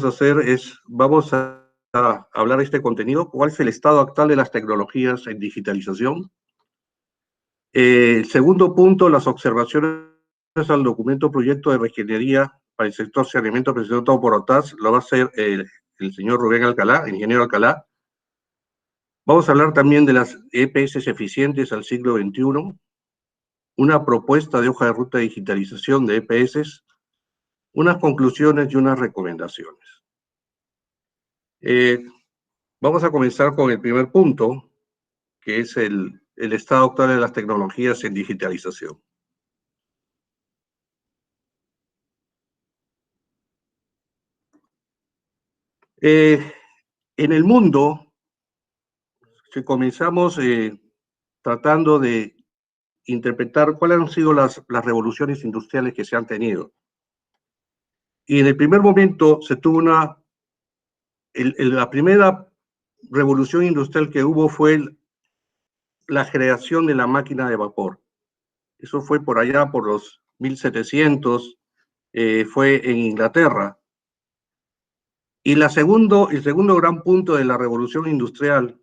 vamos a hacer es, vamos a hablar de este contenido, cuál es el estado actual de las tecnologías en digitalización. Segundo punto, las observaciones al documento proyecto de reingeniería para el sector saneamiento presentado por OTAS, lo va a hacer el señor Rubén Alcalá, el ingeniero Alcalá. Vamos a hablar también de las EPS eficientes al siglo XXI, una propuesta de hoja de ruta de digitalización de EPS, unas conclusiones y unas recomendaciones. Vamos a comenzar con el primer punto, que es el estado actual de las tecnologías en digitalización. En el mundo, si comenzamos tratando de interpretar cuáles han sido las revoluciones industriales que se han tenido. Y en el primer momento se tuvo la primera revolución industrial que hubo fue la creación de la máquina de vapor. Eso fue por allá por los 1700, fue en Inglaterra. Y el segundo gran punto de la revolución industrial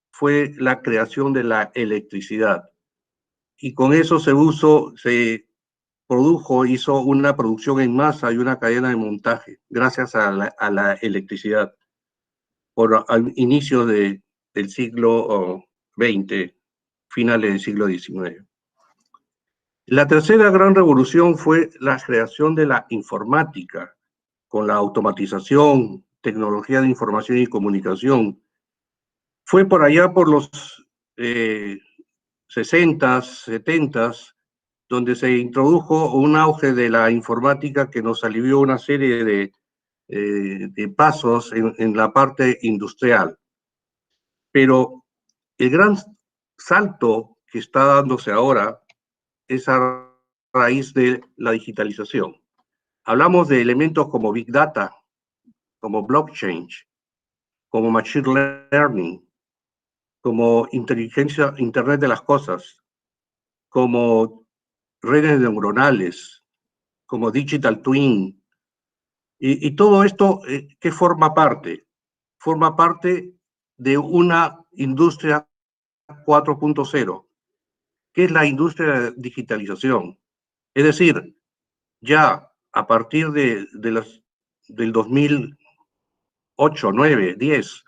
fue la creación de la electricidad. Y con eso hizo una producción en masa y una cadena de montaje, gracias a la electricidad, al inicio del siglo XX, finales del siglo XIX. La tercera gran revolución fue la creación de la informática, con la automatización, tecnología de información y comunicación. Fue por allá por los 60s, 70s, donde se introdujo un auge de la informática que nos alivió una serie de pasos en la parte industrial. Pero el gran salto que está dándose ahora es a raíz de la digitalización. Hablamos de elementos como Big Data, como blockchain, como Machine Learning, como Internet de las cosas, como redes neuronales, como Digital Twin. Y todo esto, ¿qué forma parte? Forma parte de una industria 4.0, que es la industria de digitalización. Es decir, ya a partir del 2008, 9, 10,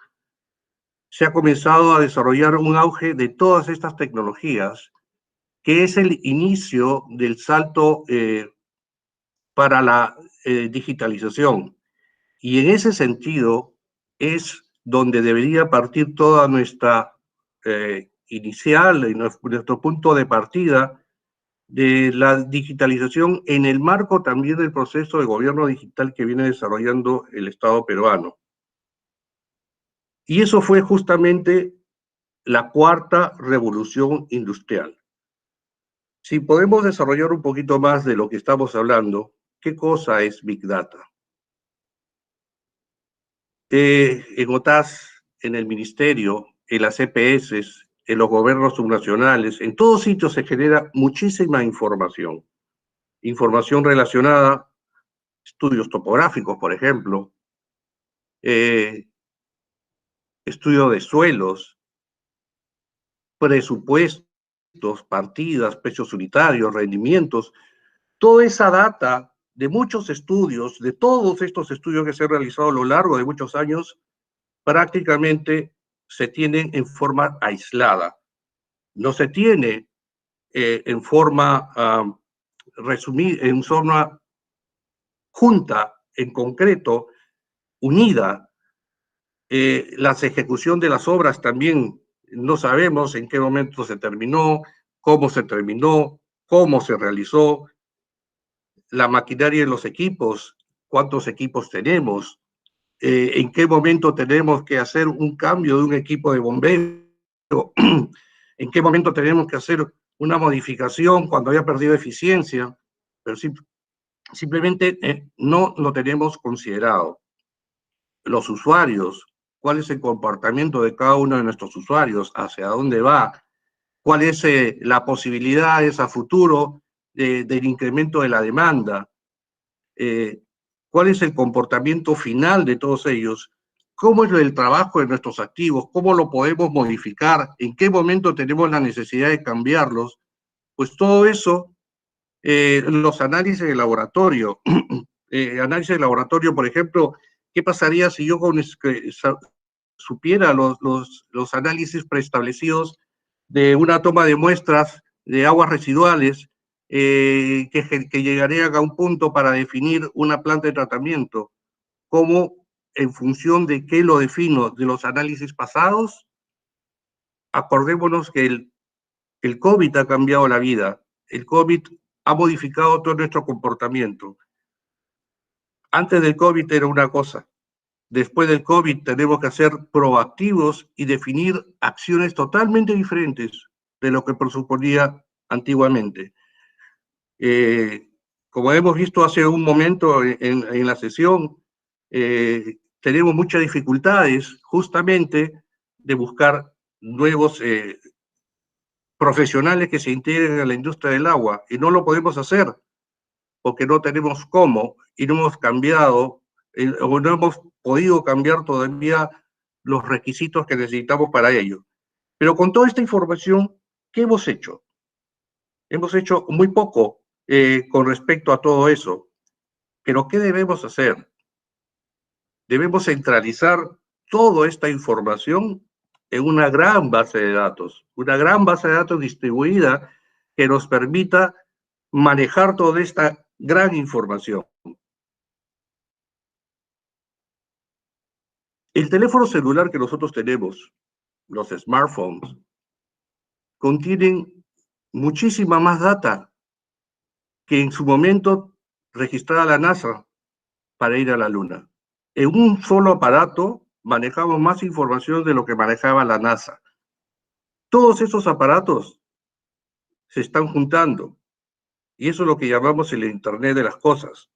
se ha comenzado a desarrollar un auge de todas estas tecnologías, que es el inicio del salto para la digitalización. Y en ese sentido es donde debería partir toda nuestra inicial y nuestro punto de partida de la digitalización en el marco también del proceso de gobierno digital que viene desarrollando el Estado peruano. Y eso fue justamente la cuarta revolución industrial. Si podemos desarrollar un poquito más de lo que estamos hablando, ¿qué cosa es Big Data? En OTAS, en el ministerio, en las EPS, en los gobiernos subnacionales, en todos sitios se genera muchísima información. Información relacionada a estudios topográficos, por ejemplo, estudio de suelos, presupuestos, partidas, precios unitarios, rendimientos, toda esa data de muchos estudios, de todos estos estudios que se han realizado a lo largo de muchos años, prácticamente se tienen en forma aislada. No se tiene en forma resumida, en forma junta, en concreto, unida. La ejecución de las obras también no sabemos en qué momento se terminó, cómo se realizó, la maquinaria y los equipos, cuántos equipos tenemos, en qué momento tenemos que hacer un cambio de un equipo de bombeo, en qué momento tenemos que hacer una modificación cuando haya perdido eficiencia, pero simplemente no lo tenemos considerado. Los usuarios, cuál es el comportamiento de cada uno de nuestros usuarios, hacia dónde va, cuál es la posibilidad a futuro del incremento de la demanda. cuál es el comportamiento final de todos ellos, cómo es el trabajo de nuestros activos, cómo lo podemos modificar, en qué momento tenemos la necesidad de cambiarlos, pues todo eso, los análisis de laboratorio, por ejemplo, ¿qué pasaría si yo supiera los análisis preestablecidos de una toma de muestras de aguas residuales que llegarían a un punto para definir una planta de tratamiento? ¿Cómo, en función de qué lo defino? ¿De los análisis pasados? Acordémonos que el COVID ha cambiado la vida. El COVID ha modificado todo nuestro comportamiento. Antes del COVID era una cosa. Después del COVID tenemos que ser proactivos y definir acciones totalmente diferentes de lo que presuponía antiguamente. Como hemos visto hace un momento en la sesión, tenemos muchas dificultades justamente de buscar nuevos profesionales que se integren a la industria del agua, y no lo podemos hacer porque no tenemos cómo y no hemos cambiado o no hemos podido cambiar todavía los requisitos que necesitamos para ello. Pero con toda esta información, ¿qué hemos hecho? Hemos hecho muy poco con respecto a todo eso. Pero ¿qué debemos hacer? Debemos centralizar toda esta información en una gran base de datos distribuida que nos permita manejar toda esta gran información. El teléfono celular que nosotros tenemos, los smartphones, contienen muchísima más data que en su momento registraba la NASA para ir a la Luna. En un solo aparato manejamos más información de lo que manejaba la NASA. Todos esos aparatos se están juntando y eso es lo que llamamos el Internet de las cosas.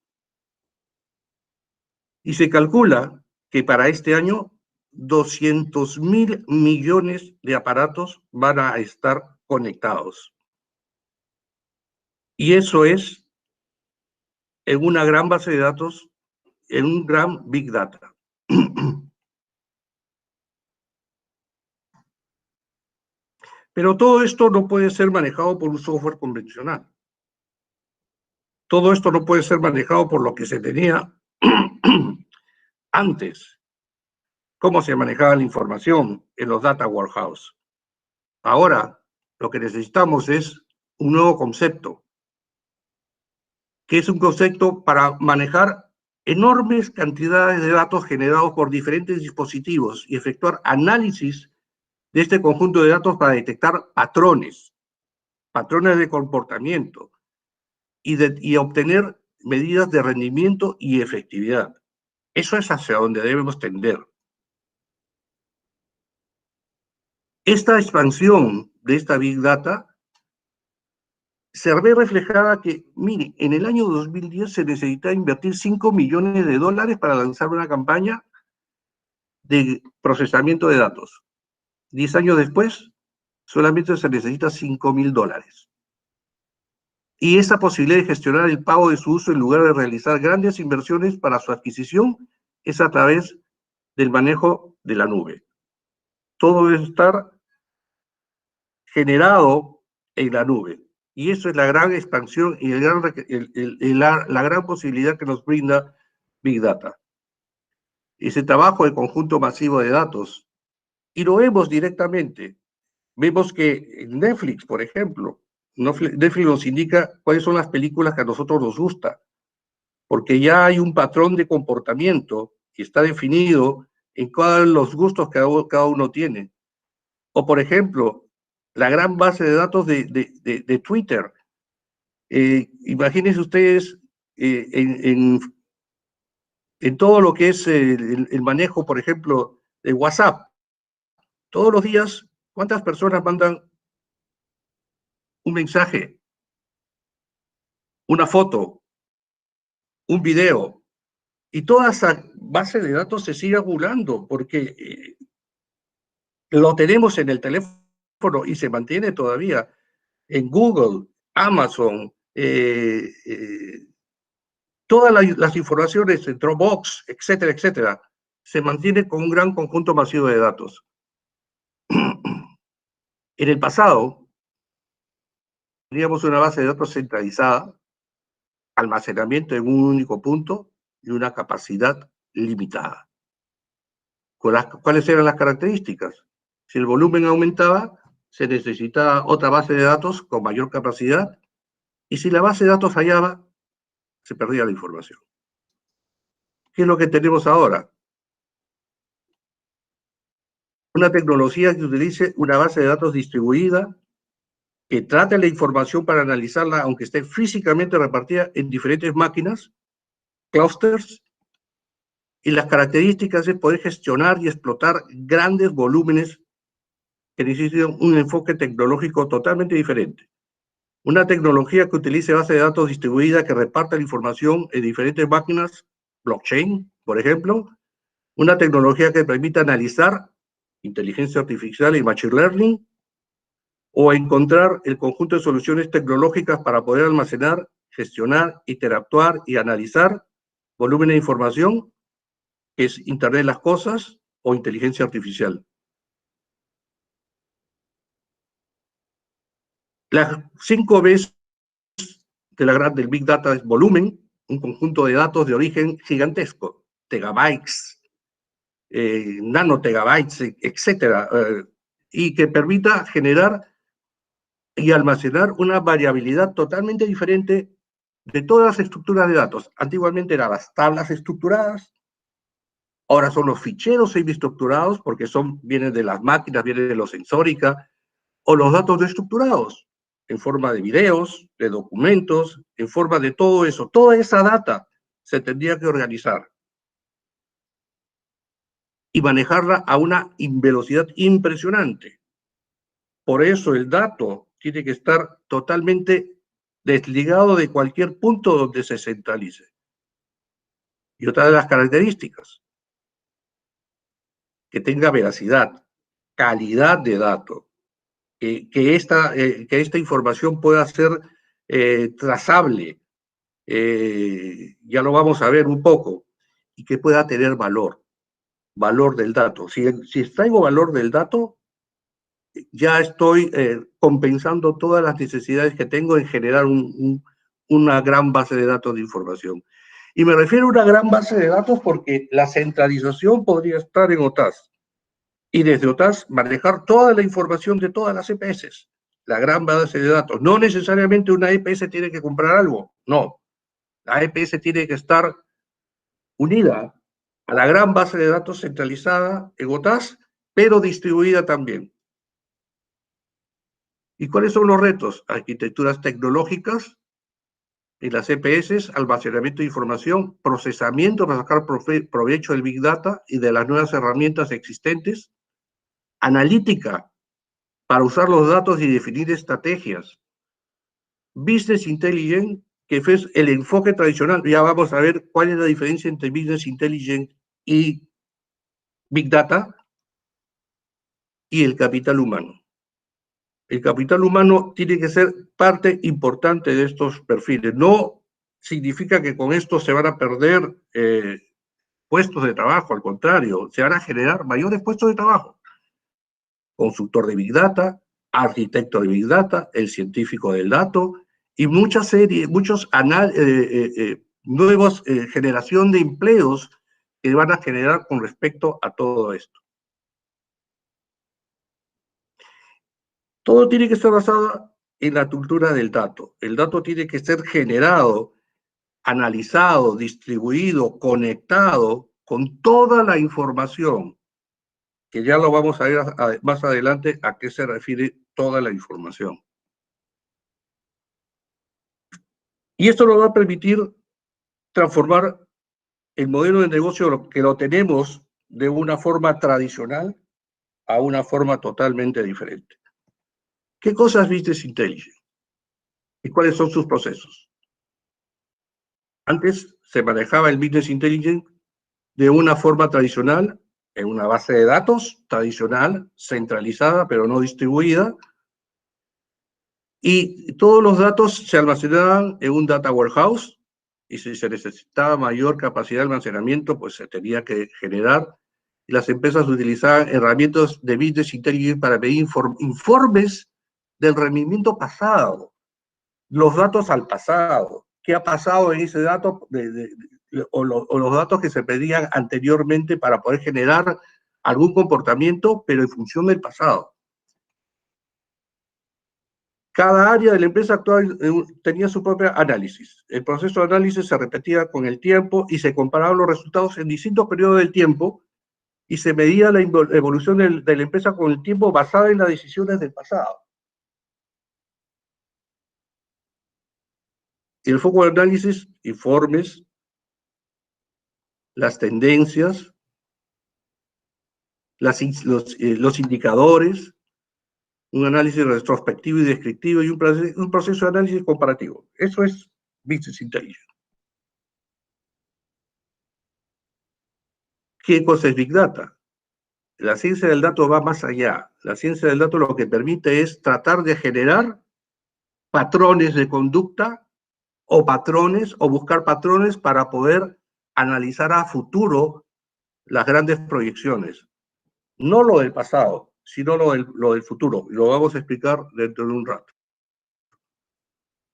Y se calcula que para este año 200.000 millones de aparatos van a estar conectados. Y eso es en una gran base de datos, en un gran Big Data. Pero todo esto no puede ser manejado por un software convencional. Todo esto no puede ser manejado por lo que se tenía antes. Cómo se manejaba la información en los data warehouse. Ahora, lo que necesitamos es un nuevo concepto, que es un concepto para manejar enormes cantidades de datos generados por diferentes dispositivos y efectuar análisis de este conjunto de datos para detectar patrones de comportamiento y obtener medidas de rendimiento y efectividad. Eso es hacia donde debemos tender. Esta expansión de esta Big Data se ve reflejada que, mire, en el año 2010 se necesitaba invertir 5 millones de dólares para lanzar una campaña de procesamiento de datos. 10 años después, solamente se necesita $5.000. Y esa posibilidad de gestionar el pago de su uso en lugar de realizar grandes inversiones para su adquisición es a través del manejo de la nube. Todo debe estar generado en la nube. Y eso es la gran expansión y la gran posibilidad que nos brinda Big Data. Ese trabajo de conjunto masivo de datos. Y lo vemos directamente. Vemos que en Netflix, por ejemplo, Netflix nos indica cuáles son las películas que a nosotros nos gusta, porque ya hay un patrón de comportamiento que está definido en cuáles los gustos que cada uno tiene. O, por ejemplo, la gran base de datos de Twitter. Imagínense ustedes en todo lo que es el manejo, por ejemplo, de WhatsApp. Todos los días, ¿cuántas personas mandan un mensaje, una foto, un video? Y toda esa base de datos se sigue acumulando porque lo tenemos en el teléfono y se mantiene todavía en Google, Amazon, todas las informaciones en Dropbox, etcétera, etcétera, se mantiene con un gran conjunto masivo de datos. En el pasado, teníamos una base de datos centralizada, almacenamiento en un único punto y una capacidad limitada. ¿Cuáles eran las características? Si el volumen aumentaba, se necesitaba otra base de datos con mayor capacidad, y si la base de datos fallaba, se perdía la información. ¿Qué es lo que tenemos ahora? Una tecnología que utilice una base de datos distribuida, que trate la información para analizarla, aunque esté físicamente repartida en diferentes máquinas, clusters, y las características es poder gestionar y explotar grandes volúmenes que necesitan un enfoque tecnológico totalmente diferente. Una tecnología que utilice base de datos distribuida, que reparta la información en diferentes máquinas, blockchain, por ejemplo. Una tecnología que permita analizar inteligencia artificial y machine learning, o encontrar el conjunto de soluciones tecnológicas para poder almacenar, gestionar, interactuar y analizar volumen de información, que es Internet de las Cosas o inteligencia artificial. Las 5 Bs del Big Data es volumen, un conjunto de datos de origen gigantesco, tegabytes, nanotegabytes, etcétera, y que permita generar y almacenar una variabilidad totalmente diferente de todas las estructuras de datos. Antiguamente eran las tablas estructuradas, ahora son los ficheros semiestructurados, porque vienen de las máquinas, vienen de los sensórica, o los datos no estructurados, en forma de videos, de documentos, en forma de todo eso. Toda esa data se tendría que organizar y manejarla a una velocidad impresionante. Por eso el dato tiene que estar totalmente desligado de cualquier punto donde se centralice. Y otra de las características, que tenga veracidad, calidad de dato, que esta información pueda ser trazable, ya lo vamos a ver un poco, y que pueda tener valor del dato. Si extraigo valor del dato, ya estoy compensando todas las necesidades que tengo en generar una gran base de datos de información. Y me refiero a una gran base de datos porque la centralización podría estar en OTAS. Y desde OTAS manejar toda la información de todas las EPS, la gran base de datos. No necesariamente una EPS tiene que comprar algo, no. La EPS tiene que estar unida a la gran base de datos centralizada en OTAS, pero distribuida también. ¿Y cuáles son los retos? Arquitecturas tecnológicas en las EPS, almacenamiento de información, procesamiento para sacar provecho del Big Data y de las nuevas herramientas existentes, analítica para usar los datos y definir estrategias, Business Intelligence, que es el enfoque tradicional. Ya vamos a ver cuál es la diferencia entre Business Intelligence y Big Data, y el capital humano. El capital humano tiene que ser parte importante de estos perfiles. No significa que con esto se van a perder puestos de trabajo, al contrario, se van a generar mayores puestos de trabajo. Consultor de Big Data, arquitecto de Big Data, el científico del dato, y muchas nuevas generación de empleos que van a generar con respecto a todo esto. Todo tiene que estar basado en la cultura del dato. El dato tiene que ser generado, analizado, distribuido, conectado con toda la información, que ya lo vamos a ver más adelante a qué se refiere toda la información. Y esto nos va a permitir transformar el modelo de negocio que lo tenemos de una forma tradicional a una forma totalmente diferente. ¿Qué cosa es Business Intelligence? ¿Y cuáles son sus procesos? Antes se manejaba el Business Intelligence de una forma tradicional, en una base de datos tradicional, centralizada, pero no distribuida, y todos los datos se almacenaban en un data warehouse, y si se necesitaba mayor capacidad de almacenamiento, pues se tenía que generar. Y las empresas utilizaban herramientas de Business Intelligence para pedir informes del rendimiento pasado, los datos al pasado, qué ha pasado en ese dato, o los datos que se pedían anteriormente para poder generar algún comportamiento, pero en función del pasado. Cada área de la empresa actual tenía su propio análisis. El proceso de análisis se repetía con el tiempo y se comparaban los resultados en distintos periodos del tiempo y se medía la evolución de la empresa con el tiempo basada en las decisiones del pasado. Y el foco de análisis, informes, las tendencias, los indicadores, un análisis retrospectivo y descriptivo y un proceso de análisis comparativo. Eso es Business Intelligence. ¿Qué cosa es Big Data? La ciencia del dato va más allá. La ciencia del dato lo que permite es tratar de generar patrones de conducta o patrones, o buscar patrones para poder analizar a futuro las grandes proyecciones. No lo del pasado, sino lo del futuro. Y lo vamos a explicar dentro de un rato.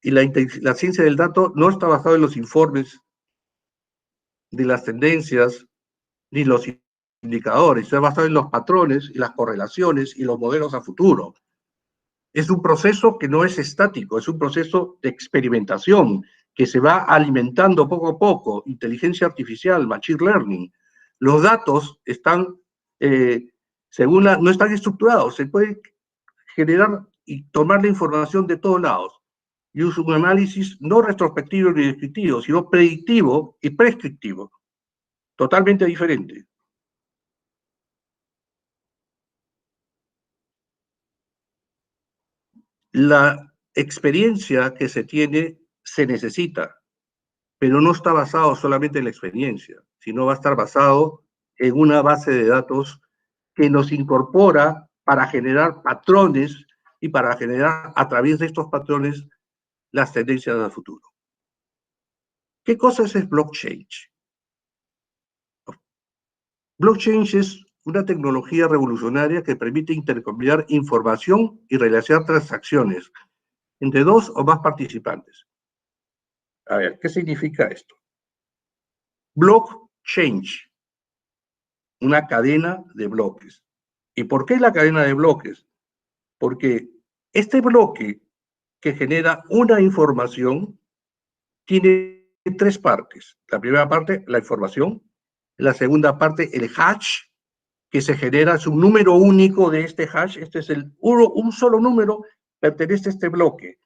Y la ciencia del dato no está basada en los informes, ni las tendencias, ni los indicadores. Está basada en los patrones y las correlaciones y los modelos a futuro. Es un proceso que no es estático, es un proceso de experimentación que se va alimentando poco a poco. Inteligencia artificial, machine learning. Los datos están, no están estructurados. Se puede generar y tomar la información de todos lados. Y es un análisis no retrospectivo ni descriptivo, sino predictivo y prescriptivo. Totalmente diferente. La experiencia que se tiene se necesita, pero no está basado solamente en la experiencia, sino va a estar basado en una base de datos que nos incorpora para generar patrones y para generar a través de estos patrones las tendencias del futuro. ¿Qué cosa es blockchain? Blockchain es una tecnología revolucionaria que permite intercambiar información y realizar transacciones entre dos o más participantes. A ver, ¿qué significa esto? Blockchain, una cadena de bloques. ¿Y por qué la cadena de bloques? Porque este bloque que genera una información tiene tres partes. La primera parte, la información. La segunda parte, el hash, que se genera, es un número único de este hash. Este es un solo número, pertenece a este bloque.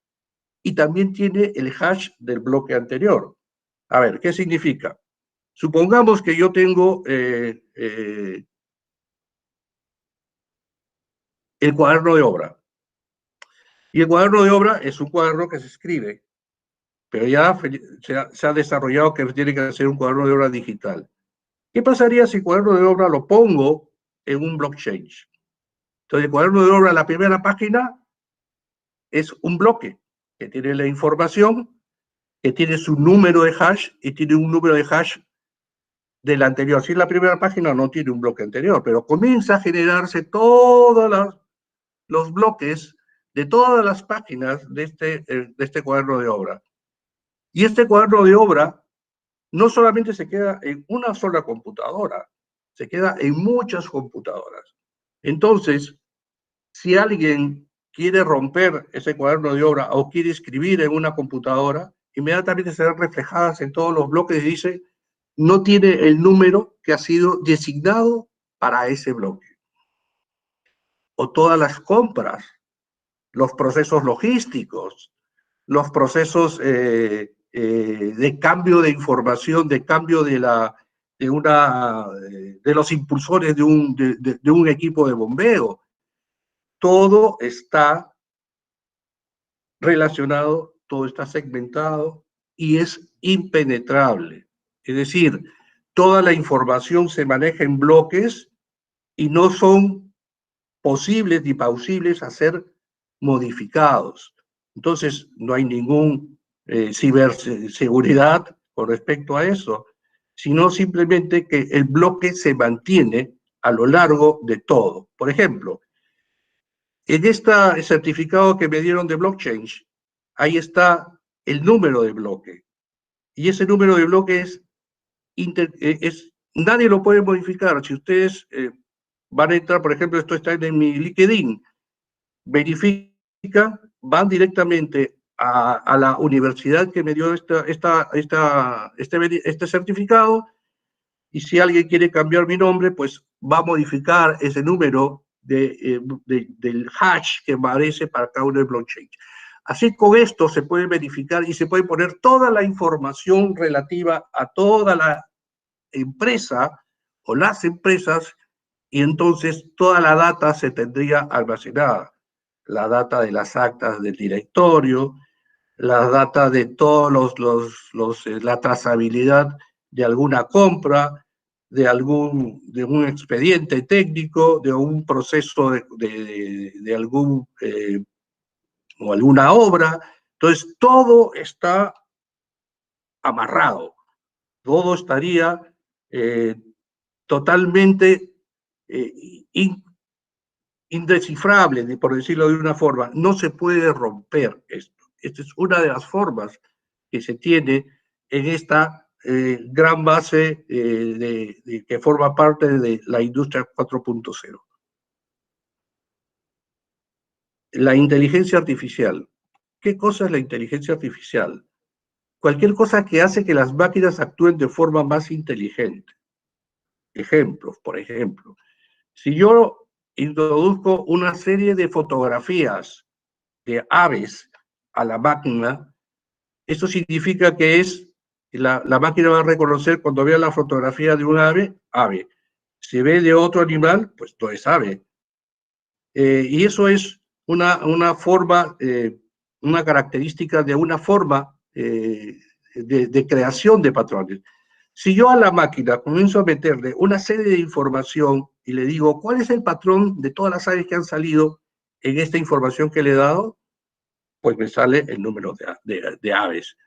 Y también tiene el hash del bloque anterior. A ver, ¿qué significa? Supongamos que yo tengo el cuaderno de obra. Y el cuaderno de obra es un cuaderno que se escribe, pero ya se ha desarrollado que tiene que ser un cuaderno de obra digital. ¿Qué pasaría si el cuaderno de obra lo pongo en un blockchain? Entonces, el cuaderno de obra, la primera página, es un bloque que tiene la información, que tiene su número de hash y tiene un número de hash del anterior. Si la primera página no tiene un bloque anterior, pero comienza a generarse todos los bloques de todas las páginas de este cuaderno de obra. Y este cuaderno de obra no solamente se queda en una sola computadora, se queda en muchas computadoras. Entonces, si alguien quiere romper ese cuaderno de obra o quiere escribir en una computadora, inmediatamente se ven reflejadas en todos los bloques y dice, no tiene el número que ha sido designado para ese bloque. O todas las compras, los procesos logísticos, los procesos de cambio de información, de cambio de los impulsores de un equipo de bombeo. Todo está relacionado, todo está segmentado y es impenetrable. Es decir, toda la información se maneja en bloques y no son posibles ni plausibles a ser modificados. Entonces, no hay ningún ciberseguridad, con respecto a eso, sino simplemente que el bloque se mantiene a lo largo de todo. Por ejemplo, en este certificado que me dieron de blockchain, ahí está el número de bloque. Y ese número de bloque nadie lo puede modificar. Si ustedes van a entrar, por ejemplo, esto está en mi LinkedIn, verifica, van directamente a la universidad que me dio este certificado, y si alguien quiere cambiar mi nombre, pues va a modificar ese número del hash que aparece para cada uno del blockchain. Así, con esto se puede verificar y se puede poner toda la información relativa a toda la empresa o las empresas, y entonces toda la data se tendría almacenada. La data de las actas del directorio, la data de todos la trazabilidad de alguna compra, de un expediente técnico, de un proceso de algún o alguna obra. Entonces, todo está amarrado, todo estaría totalmente indescifrable, por decirlo de una forma. No se puede romper esto. Esta es una de las formas que se tiene en esta gran base que forma parte de la industria 4.0. La inteligencia artificial. ¿Qué cosa es la inteligencia artificial? Cualquier cosa que hace que las máquinas actúen de forma más inteligente. Ejemplos, por ejemplo, si yo introduzco una serie de fotografías de aves a la máquina, eso significa que la máquina va a reconocer cuando vea la fotografía de un ave, ave. Si ve de otro animal, pues no es ave. Y eso es una forma, una característica de una forma de creación de patrones. Si yo a la máquina comienzo a meterle una serie de información y le digo, ¿cuál es el patrón de todas las aves que han salido en esta información que le he dado? Pues me sale el número de aves.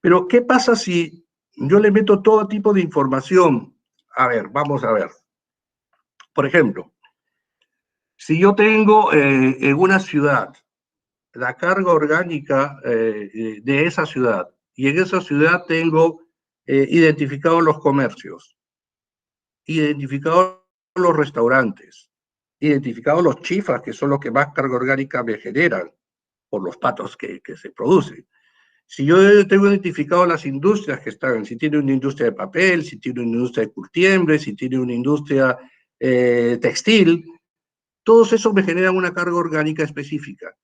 Pero, ¿qué pasa si yo le meto todo tipo de información? A ver, vamos a ver. Por ejemplo, si yo tengo en una ciudad la carga orgánica de esa ciudad, y en esa ciudad tengo identificados los comercios, identificados los restaurantes, identificados los chifas, que son los que más carga orgánica me generan, por los patos que se producen. Si yo tengo identificado las industrias que están, si tiene una industria de papel, si tiene una industria de curtiembre, si tiene una industria textil, todos esos me generan una carga orgánica específica.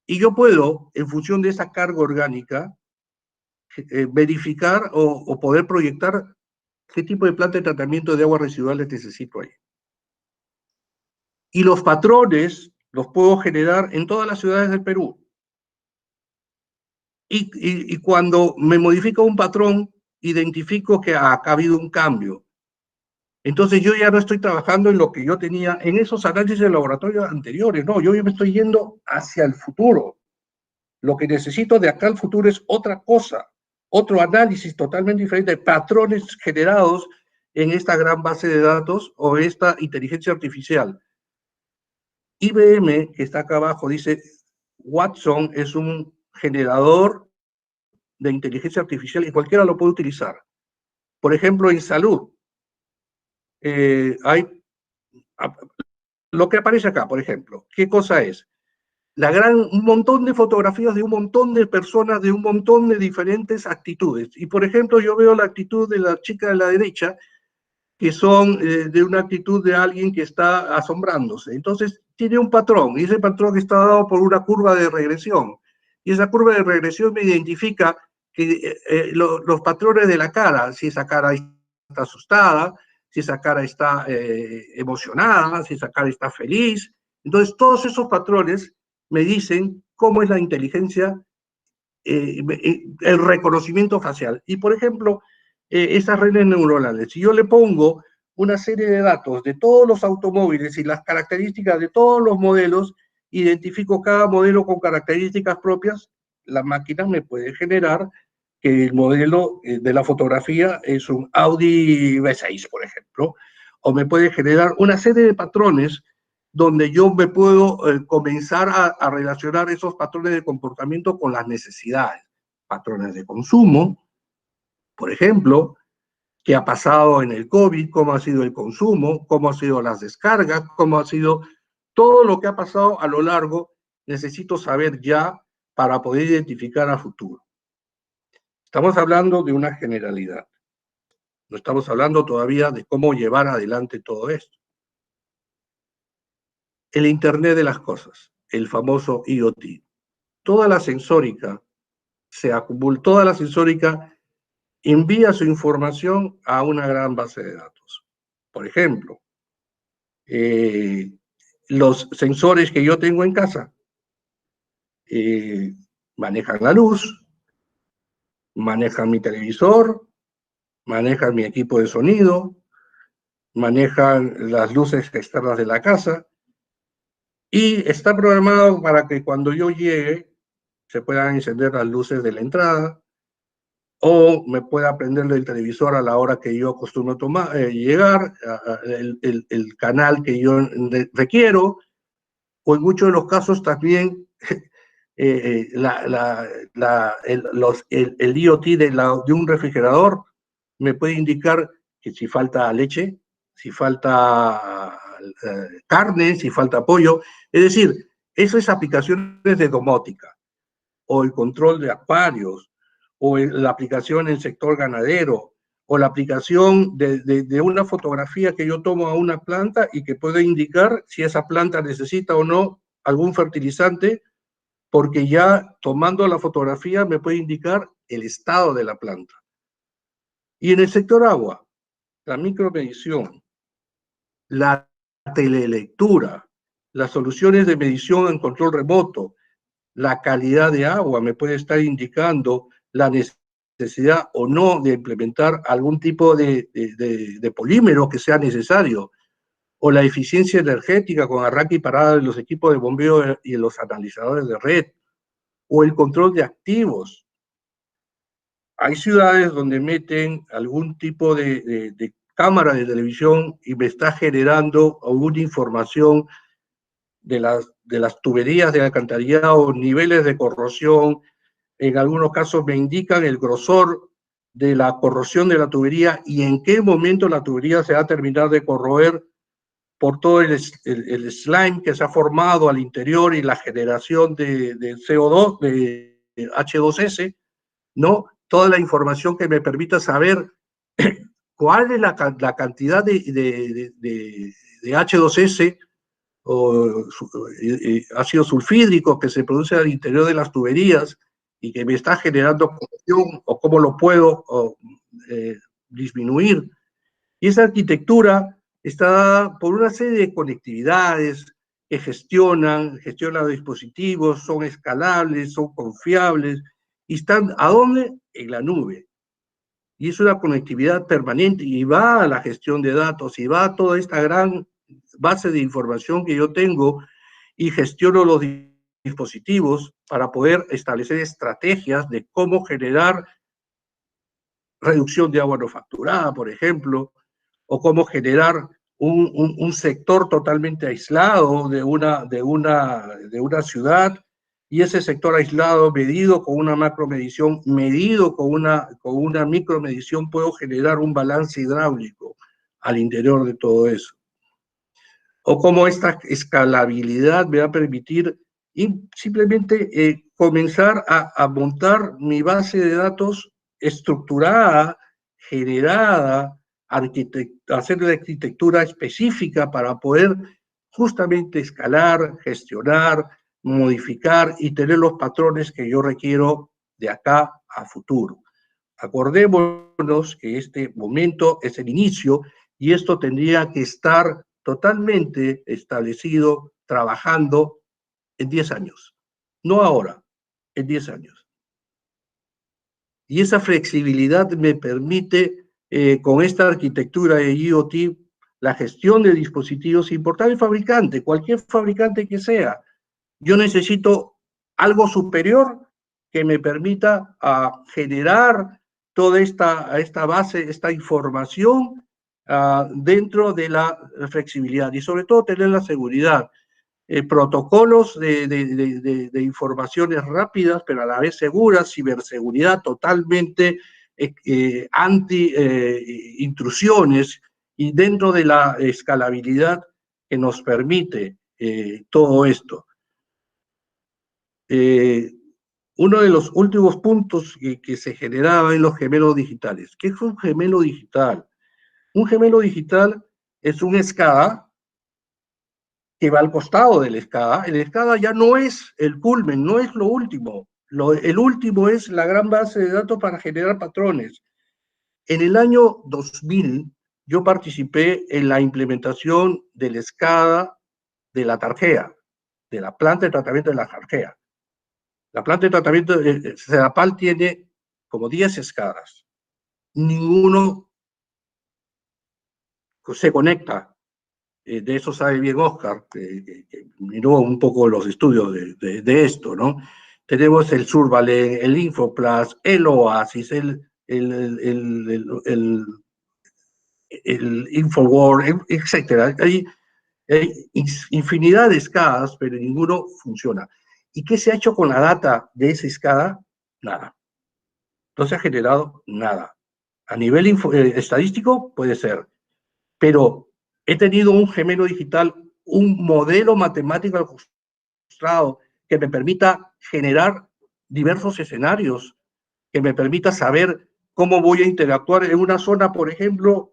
Y yo puedo, en función de esa carga orgánica, verificar o poder proyectar qué tipo de planta de tratamiento de aguas residuales necesito ahí. Y los patrones los puedo generar en todas las ciudades del Perú. Y cuando me modifico un patrón, identifico que acá ha habido un cambio. Entonces yo ya no estoy trabajando en lo que yo tenía en esos análisis de laboratorio anteriores, no, yo me estoy yendo hacia el futuro. Lo que necesito de acá al futuro es otra cosa, otro análisis totalmente diferente, patrones generados en esta gran base de datos o esta inteligencia artificial. IBM, que está acá abajo, dice, Watson es un generador de inteligencia artificial y cualquiera lo puede utilizar. Por ejemplo, en salud, hay lo que aparece acá, por ejemplo. ¿Qué cosa es? Un montón de fotografías de un montón de personas de un montón de diferentes actitudes. Y, por ejemplo, yo veo la actitud de la chica de la derecha, que son de una actitud de alguien que está asombrándose. Entonces, tiene un patrón, y ese patrón está dado por una curva de regresión. Y esa curva de regresión me identifica que los patrones de la cara, si esa cara está asustada, si esa cara está emocionada, si esa cara está feliz. Entonces, todos esos patrones me dicen cómo es la inteligencia, el reconocimiento facial. Y, por ejemplo, esas redes neuronales, si yo le pongo una serie de datos de todos los automóviles y las características de todos los modelos, identifico cada modelo con características propias, la máquina me puede generar que el modelo de la fotografía es un Audi V6, por ejemplo, o me puede generar una serie de patrones donde yo me puedo comenzar a relacionar esos patrones de comportamiento con las necesidades. Patrones de consumo, por ejemplo, qué ha pasado en el COVID, cómo ha sido el consumo, cómo han sido las descargas, cómo ha sido todo lo que ha pasado a lo largo, necesito saber ya para poder identificar a futuro. Estamos hablando de una generalidad. No estamos hablando todavía de cómo llevar adelante todo esto. El Internet de las cosas, el famoso IoT. Toda la sensórica se acumula, toda la sensórica envía su información a una gran base de datos. Por ejemplo, los sensores que yo tengo en casa manejan la luz, manejan mi televisor, manejan mi equipo de sonido, manejan las luces externas de la casa, y está programado para que cuando yo llegue se puedan encender las luces de la entrada, o me pueda prender el televisor a la hora que yo acostumbro llegar, el canal que yo requiero, o en muchos de los casos también el IoT de un refrigerador me puede indicar que si falta leche, si falta carne, si falta pollo. Es decir, esas aplicaciones de domótica, o el control de acuarios, o la aplicación en el sector ganadero, o la aplicación de una fotografía que yo tomo a una planta y que puede indicar si esa planta necesita o no algún fertilizante, porque ya tomando la fotografía me puede indicar el estado de la planta. Y en el sector agua, la micromedición, la telelectura, las soluciones de medición en control remoto, la calidad de agua me puede estar indicando la necesidad o no de implementar algún tipo de polímero que sea necesario, o la eficiencia energética con arranque y parada de los equipos de bombeo y los analizadores de red, o el control de activos. Hay ciudades donde meten algún tipo de cámara de televisión y me está generando alguna información de las tuberías de alcantarillado, niveles de corrosión. En algunos casos me indican el grosor de la corrosión de la tubería y en qué momento la tubería se va a terminar de corroer por todo el slime que se ha formado al interior y la generación de CO2, de H2S, ¿no? Toda la información que me permita saber cuál es la cantidad de H2S o ácido sulfídrico que se produce al interior de las tuberías y que me está generando corrosión, o cómo lo puedo disminuir. Y esa arquitectura está dada por una serie de conectividades que gestionan dispositivos, son escalables, son confiables, y están, ¿a dónde? En la nube. Y es una conectividad permanente y va a la gestión de datos y va a toda esta gran base de información que yo tengo y gestiono los dispositivos para poder establecer estrategias de cómo generar reducción de agua no facturada, por ejemplo, o cómo generar un sector totalmente aislado de una ciudad, y ese sector aislado medido con una macromedición, medido con una micromedición, puedo generar un balance hidráulico al interior de todo eso. O cómo esta escalabilidad me va a permitir simplemente comenzar a montar mi base de datos estructurada, generada, hacer la arquitectura específica para poder justamente escalar, gestionar, modificar y tener los patrones que yo requiero de acá a futuro. Acordémonos que este momento es el inicio y esto tendría que estar totalmente establecido, trabajando en 10 años. No ahora, en 10 años. Y esa flexibilidad me permite, con esta arquitectura de IoT, la gestión de dispositivos, importar el fabricante, cualquier fabricante que sea. Yo necesito algo superior que me permita generar toda esta base, esta información dentro de la flexibilidad y sobre todo tener la seguridad. Protocolos de informaciones rápidas, pero a la vez seguras, ciberseguridad totalmente anti-intrusiones y dentro de la escalabilidad que nos permite todo esto. Uno de los últimos puntos que se generaba en los gemelos digitales. ¿Qué es un gemelo digital? Un gemelo digital es un SCADA que va al costado del SCADA. El SCADA ya no es el culmen, no es lo último. El último es la gran base de datos para generar patrones. En el año 2000, yo participé en la implementación del SCADA de la Tarjea, de la planta de tratamiento de la Tarjea. La planta de tratamiento de Sedapal tiene como 10 SCADAs. Ninguno se conecta. De eso sabe bien Oscar, que miró un poco los estudios de esto, ¿no? Tenemos el Survalen, el Infoplas, el Oasis, el Infowar, etcétera. Hay infinidad de SCADAs, pero ninguno funciona. ¿Y qué se ha hecho con la data de ese SCADA? Nada. No se ha generado nada. A nivel estadístico puede ser, pero he tenido un gemelo digital, un modelo matemático al costado que me permita generar diversos escenarios, que me permita saber cómo voy a interactuar en una zona, por ejemplo,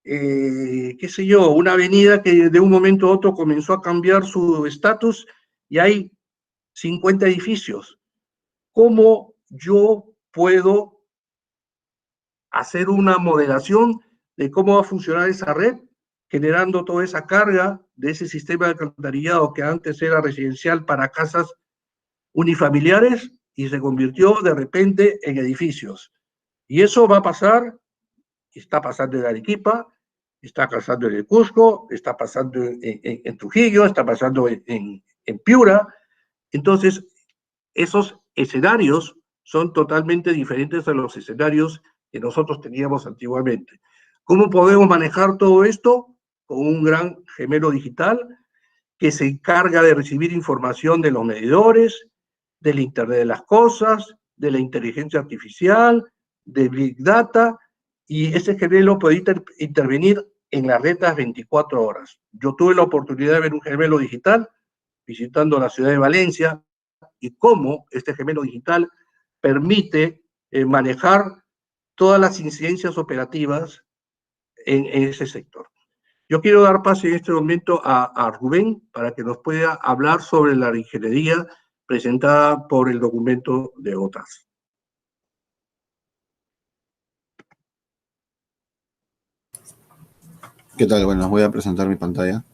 qué sé yo, una avenida que de un momento a otro comenzó a cambiar su estatus y hay 50 edificios. ¿Cómo yo puedo hacer una modelación de cómo va a funcionar esa red, generando toda esa carga de ese sistema de alcantarillado que antes era residencial para casas unifamiliares y se convirtió de repente en edificios? Y eso va a pasar, está pasando en Arequipa, está pasando en el Cusco, está pasando en Trujillo, está pasando en Piura. Entonces, esos escenarios son totalmente diferentes a los escenarios que nosotros teníamos antiguamente. ¿Cómo podemos manejar todo esto? Con un gran gemelo digital que se encarga de recibir información de los medidores, del Internet de las Cosas, de la inteligencia artificial, de Big Data, y ese gemelo puede intervenir en las redes 24 horas. Yo tuve la oportunidad de ver un gemelo digital visitando la ciudad de Valencia y cómo este gemelo digital permite manejar todas las incidencias operativas en ese sector. Yo quiero dar paso en este momento a Rubén para que nos pueda hablar sobre la ingeniería presentada por el documento de OTAS. ¿Qué tal? Bueno, voy a presentar mi pantalla.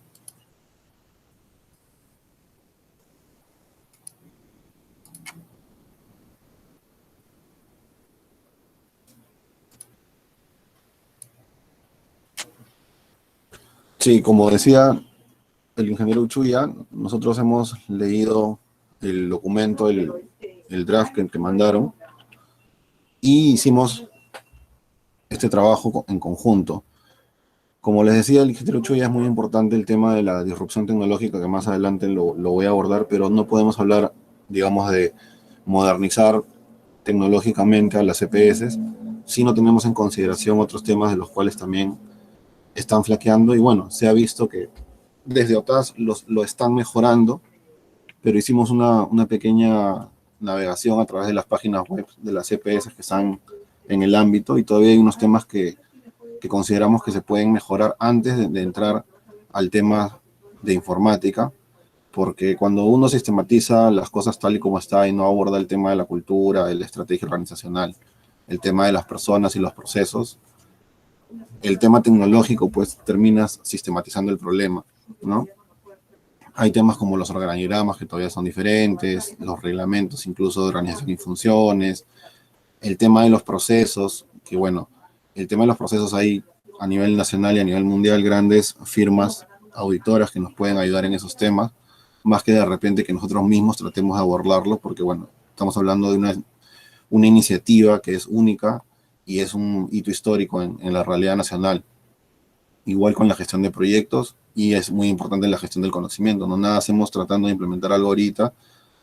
Sí, como decía el ingeniero Uchuya, nosotros hemos leído el documento, el draft que mandaron, y hicimos este trabajo en conjunto. Como les decía el ingeniero Uchuya, es muy importante el tema de la disrupción tecnológica, que más adelante lo voy a abordar, pero no podemos hablar, digamos, de modernizar tecnológicamente a las CPS si no tenemos en consideración otros temas de los cuales también están flaqueando. Y bueno, se ha visto que desde OTAS lo están mejorando, pero hicimos una pequeña navegación a través de las páginas web de las CPS que están en el ámbito, y todavía hay unos temas que consideramos que se pueden mejorar antes de entrar al tema de informática, porque cuando uno sistematiza las cosas tal y como está y no aborda el tema de la cultura, de la estrategia organizacional, el tema de las personas y los procesos, el tema tecnológico pues terminas sistematizando el problema, ¿no? Hay temas como los organigramas que todavía son diferentes, los reglamentos incluso de organización y funciones, el tema de los procesos, que bueno, el tema de los procesos hay a nivel nacional y a nivel mundial grandes firmas auditoras que nos pueden ayudar en esos temas, más que de repente que nosotros mismos tratemos de abordarlo, porque bueno, estamos hablando de una iniciativa que es única y es un hito histórico en la realidad nacional. Igual con la gestión de proyectos, y es muy importante la gestión del conocimiento. No nada hacemos tratando de implementar algo ahorita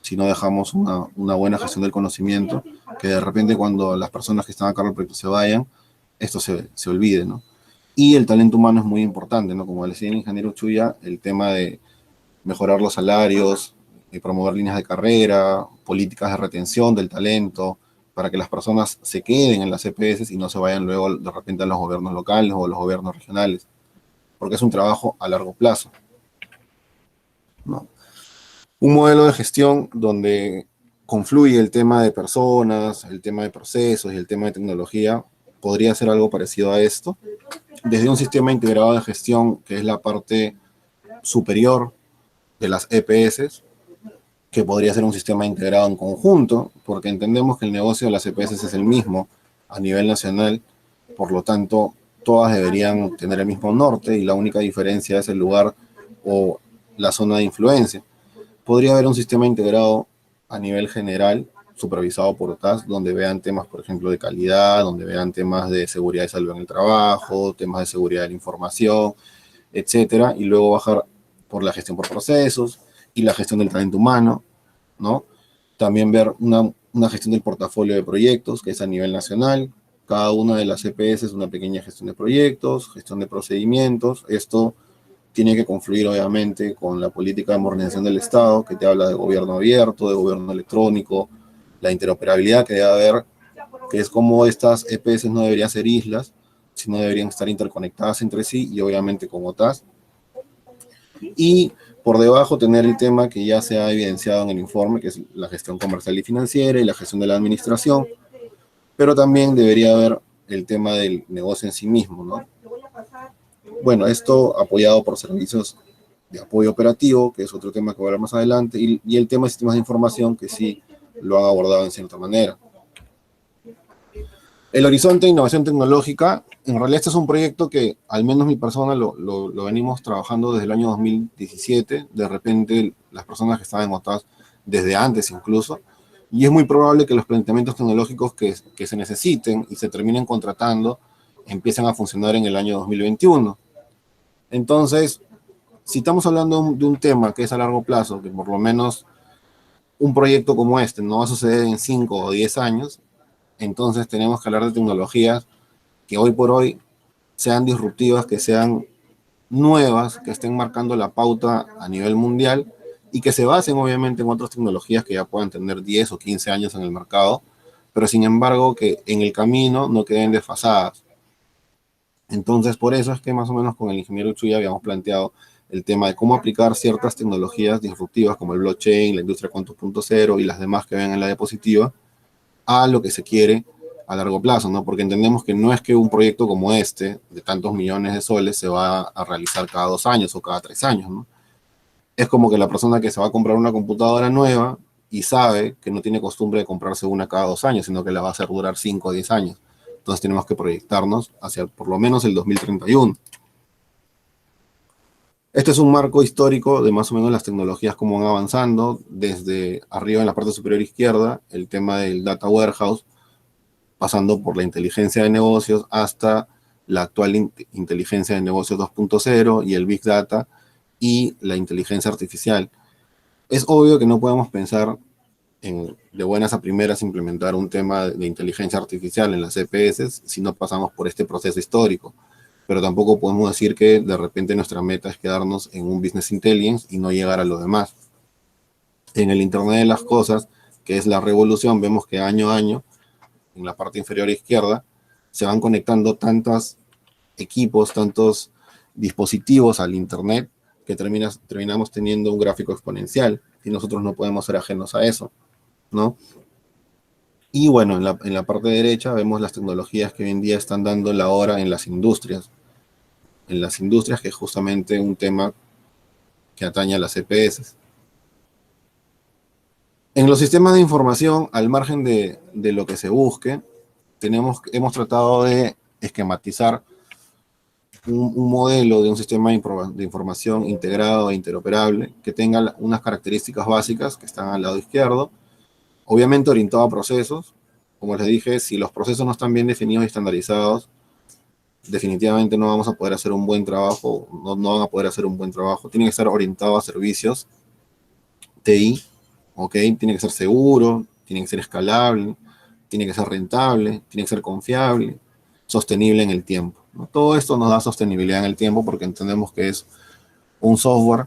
si no dejamos una buena gestión del conocimiento, que de repente cuando las personas que están a cargo del proyecto se vayan, esto se olvide, ¿no? Y el talento humano es muy importante, ¿no? Como decía el ingeniero Chuya, el tema de mejorar los salarios, promover líneas de carrera, políticas de retención del talento, para que las personas se queden en las EPS y no se vayan luego de repente a los gobiernos locales o a los gobiernos regionales, porque es un trabajo a largo plazo, ¿no? Un modelo de gestión donde confluye el tema de personas, el tema de procesos y el tema de tecnología, podría ser algo parecido a esto, desde un sistema integrado de gestión que es la parte superior de las EPS, que podría ser un sistema integrado en conjunto, porque entendemos que el negocio de las EPS es el mismo a nivel nacional, por lo tanto, todas deberían tener el mismo norte y la única diferencia es el lugar o la zona de influencia. Podría haber un sistema integrado a nivel general, supervisado por OTAS, donde vean temas, por ejemplo, de calidad, donde vean temas de seguridad y salud en el trabajo, temas de seguridad de la información, etcétera, y luego bajar por la gestión por procesos y la gestión del talento humano, ¿no? También ver una gestión del portafolio de proyectos, que es a nivel nacional. Cada una de las EPS es una pequeña gestión de proyectos, gestión de procedimientos. Esto tiene que confluir, obviamente, con la política de modernización del Estado, que te habla de gobierno abierto, de gobierno electrónico, la interoperabilidad que debe haber, que es como estas EPS no deberían ser islas, sino deberían estar interconectadas entre sí y obviamente con otras. Y por debajo tener el tema que ya se ha evidenciado en el informe, que es la gestión comercial y financiera y la gestión de la administración, pero también debería haber el tema del negocio en sí mismo, ¿no? Bueno, esto apoyado por servicios de apoyo operativo, que es otro tema que voy a hablar más adelante, y el tema de sistemas de información, que sí lo han abordado en cierta manera. El Horizonte de Innovación Tecnológica, en realidad este es un proyecto que al menos mi persona lo venimos trabajando desde el año 2017, de repente las personas que estaban votadas desde antes incluso, y es muy probable que los planteamientos tecnológicos que se necesiten y se terminen contratando empiecen a funcionar en el año 2021. Entonces, si estamos hablando de un tema que es a largo plazo, que por lo menos un proyecto como este no va a suceder en 5 o 10 años, entonces tenemos que hablar de tecnologías que hoy por hoy sean disruptivas, que sean nuevas, que estén marcando la pauta a nivel mundial y que se basen obviamente en otras tecnologías que ya puedan tener 10 o 15 años en el mercado, pero sin embargo que en el camino no queden desfasadas. Entonces, por eso es que más o menos con el ingeniero Chuya habíamos planteado el tema de cómo aplicar ciertas tecnologías disruptivas como el blockchain, la industria 4.0 y las demás que ven en la diapositiva a lo que se quiere a largo plazo, ¿no? Porque entendemos que no es que un proyecto como este, de tantos millones de soles, se va a realizar cada 2 años o cada 3 años, ¿no? Es como que la persona que se va a comprar una computadora nueva y sabe que no tiene costumbre de comprarse una cada 2 años, sino que la va a hacer durar 5 o 10 años. Entonces tenemos que proyectarnos hacia por lo menos el 2031. Este es un marco histórico de más o menos las tecnologías como van avanzando, desde arriba en la parte superior izquierda, el tema del data warehouse, pasando por la inteligencia de negocios hasta la actual inteligencia de negocios 2.0 y el Big Data y la inteligencia artificial. Es obvio que no podemos pensar de buenas a primeras implementar un tema de inteligencia artificial en las EPS si no pasamos por este proceso histórico. Pero tampoco podemos decir que de repente nuestra meta es quedarnos en un business intelligence y no llegar a lo demás. En el Internet de las Cosas, que es la revolución, vemos que año a año, en la parte inferior izquierda, se van conectando tantos equipos, tantos dispositivos al Internet, que terminamos teniendo un gráfico exponencial, y nosotros no podemos ser ajenos a eso, ¿no? Y bueno, en la parte derecha vemos las tecnologías que hoy en día están dando la hora en las industrias, que es justamente un tema que atañe a las EPS. En los sistemas de información, al margen de lo que se busque, hemos tratado de esquematizar un modelo de un sistema de información integrado e interoperable que tenga unas características básicas que están al lado izquierdo, Obviamente orientado a procesos. Como les dije, si los procesos no están bien definidos y estandarizados, definitivamente no vamos a poder hacer un buen trabajo, no van a poder hacer un buen trabajo. Tiene que estar orientado a servicios TI, ¿ok? Tiene que ser seguro, tiene que ser escalable, tiene que ser rentable, tiene que ser confiable, sostenible en el tiempo, ¿no? Todo esto nos da sostenibilidad en el tiempo porque entendemos que es un software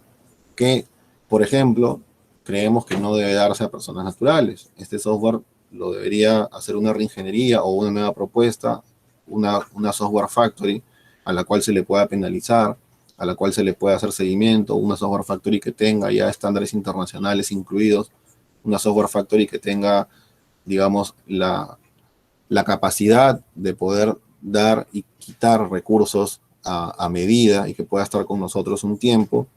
que, por ejemplo, creemos que no debe darse a personas naturales. Este software lo debería hacer una reingeniería o una nueva propuesta, una software factory a la cual se le pueda penalizar, a la cual se le pueda hacer seguimiento, una software factory que tenga ya estándares internacionales incluidos, una software factory que tenga, digamos, la capacidad de poder dar y quitar recursos a medida y que pueda estar con nosotros un tiempo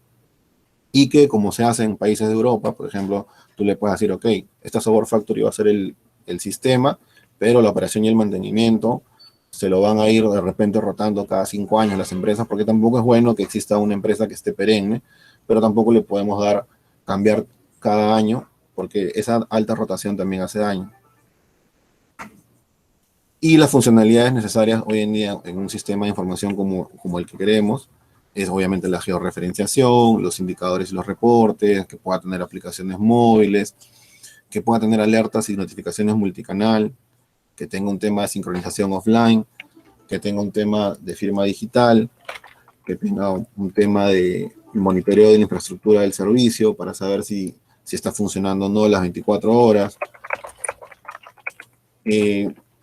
y que como se hace en países de Europa, por ejemplo, tú le puedes decir, ok, esta software factory va a ser el sistema, pero la operación y el mantenimiento se lo van a ir de repente rotando cada 5 años las empresas, porque tampoco es bueno que exista una empresa que esté perenne, pero tampoco le podemos dar, cambiar cada año, porque esa alta rotación también hace daño. Y las funcionalidades necesarias hoy en día en un sistema de información como el que queremos es obviamente la georreferenciación, los indicadores y los reportes, que pueda tener aplicaciones móviles, que pueda tener alertas y notificaciones multicanal, que tenga un tema de sincronización offline, que tenga un tema de firma digital, que tenga un tema de monitoreo de la infraestructura del servicio para saber si está funcionando o no las 24 horas.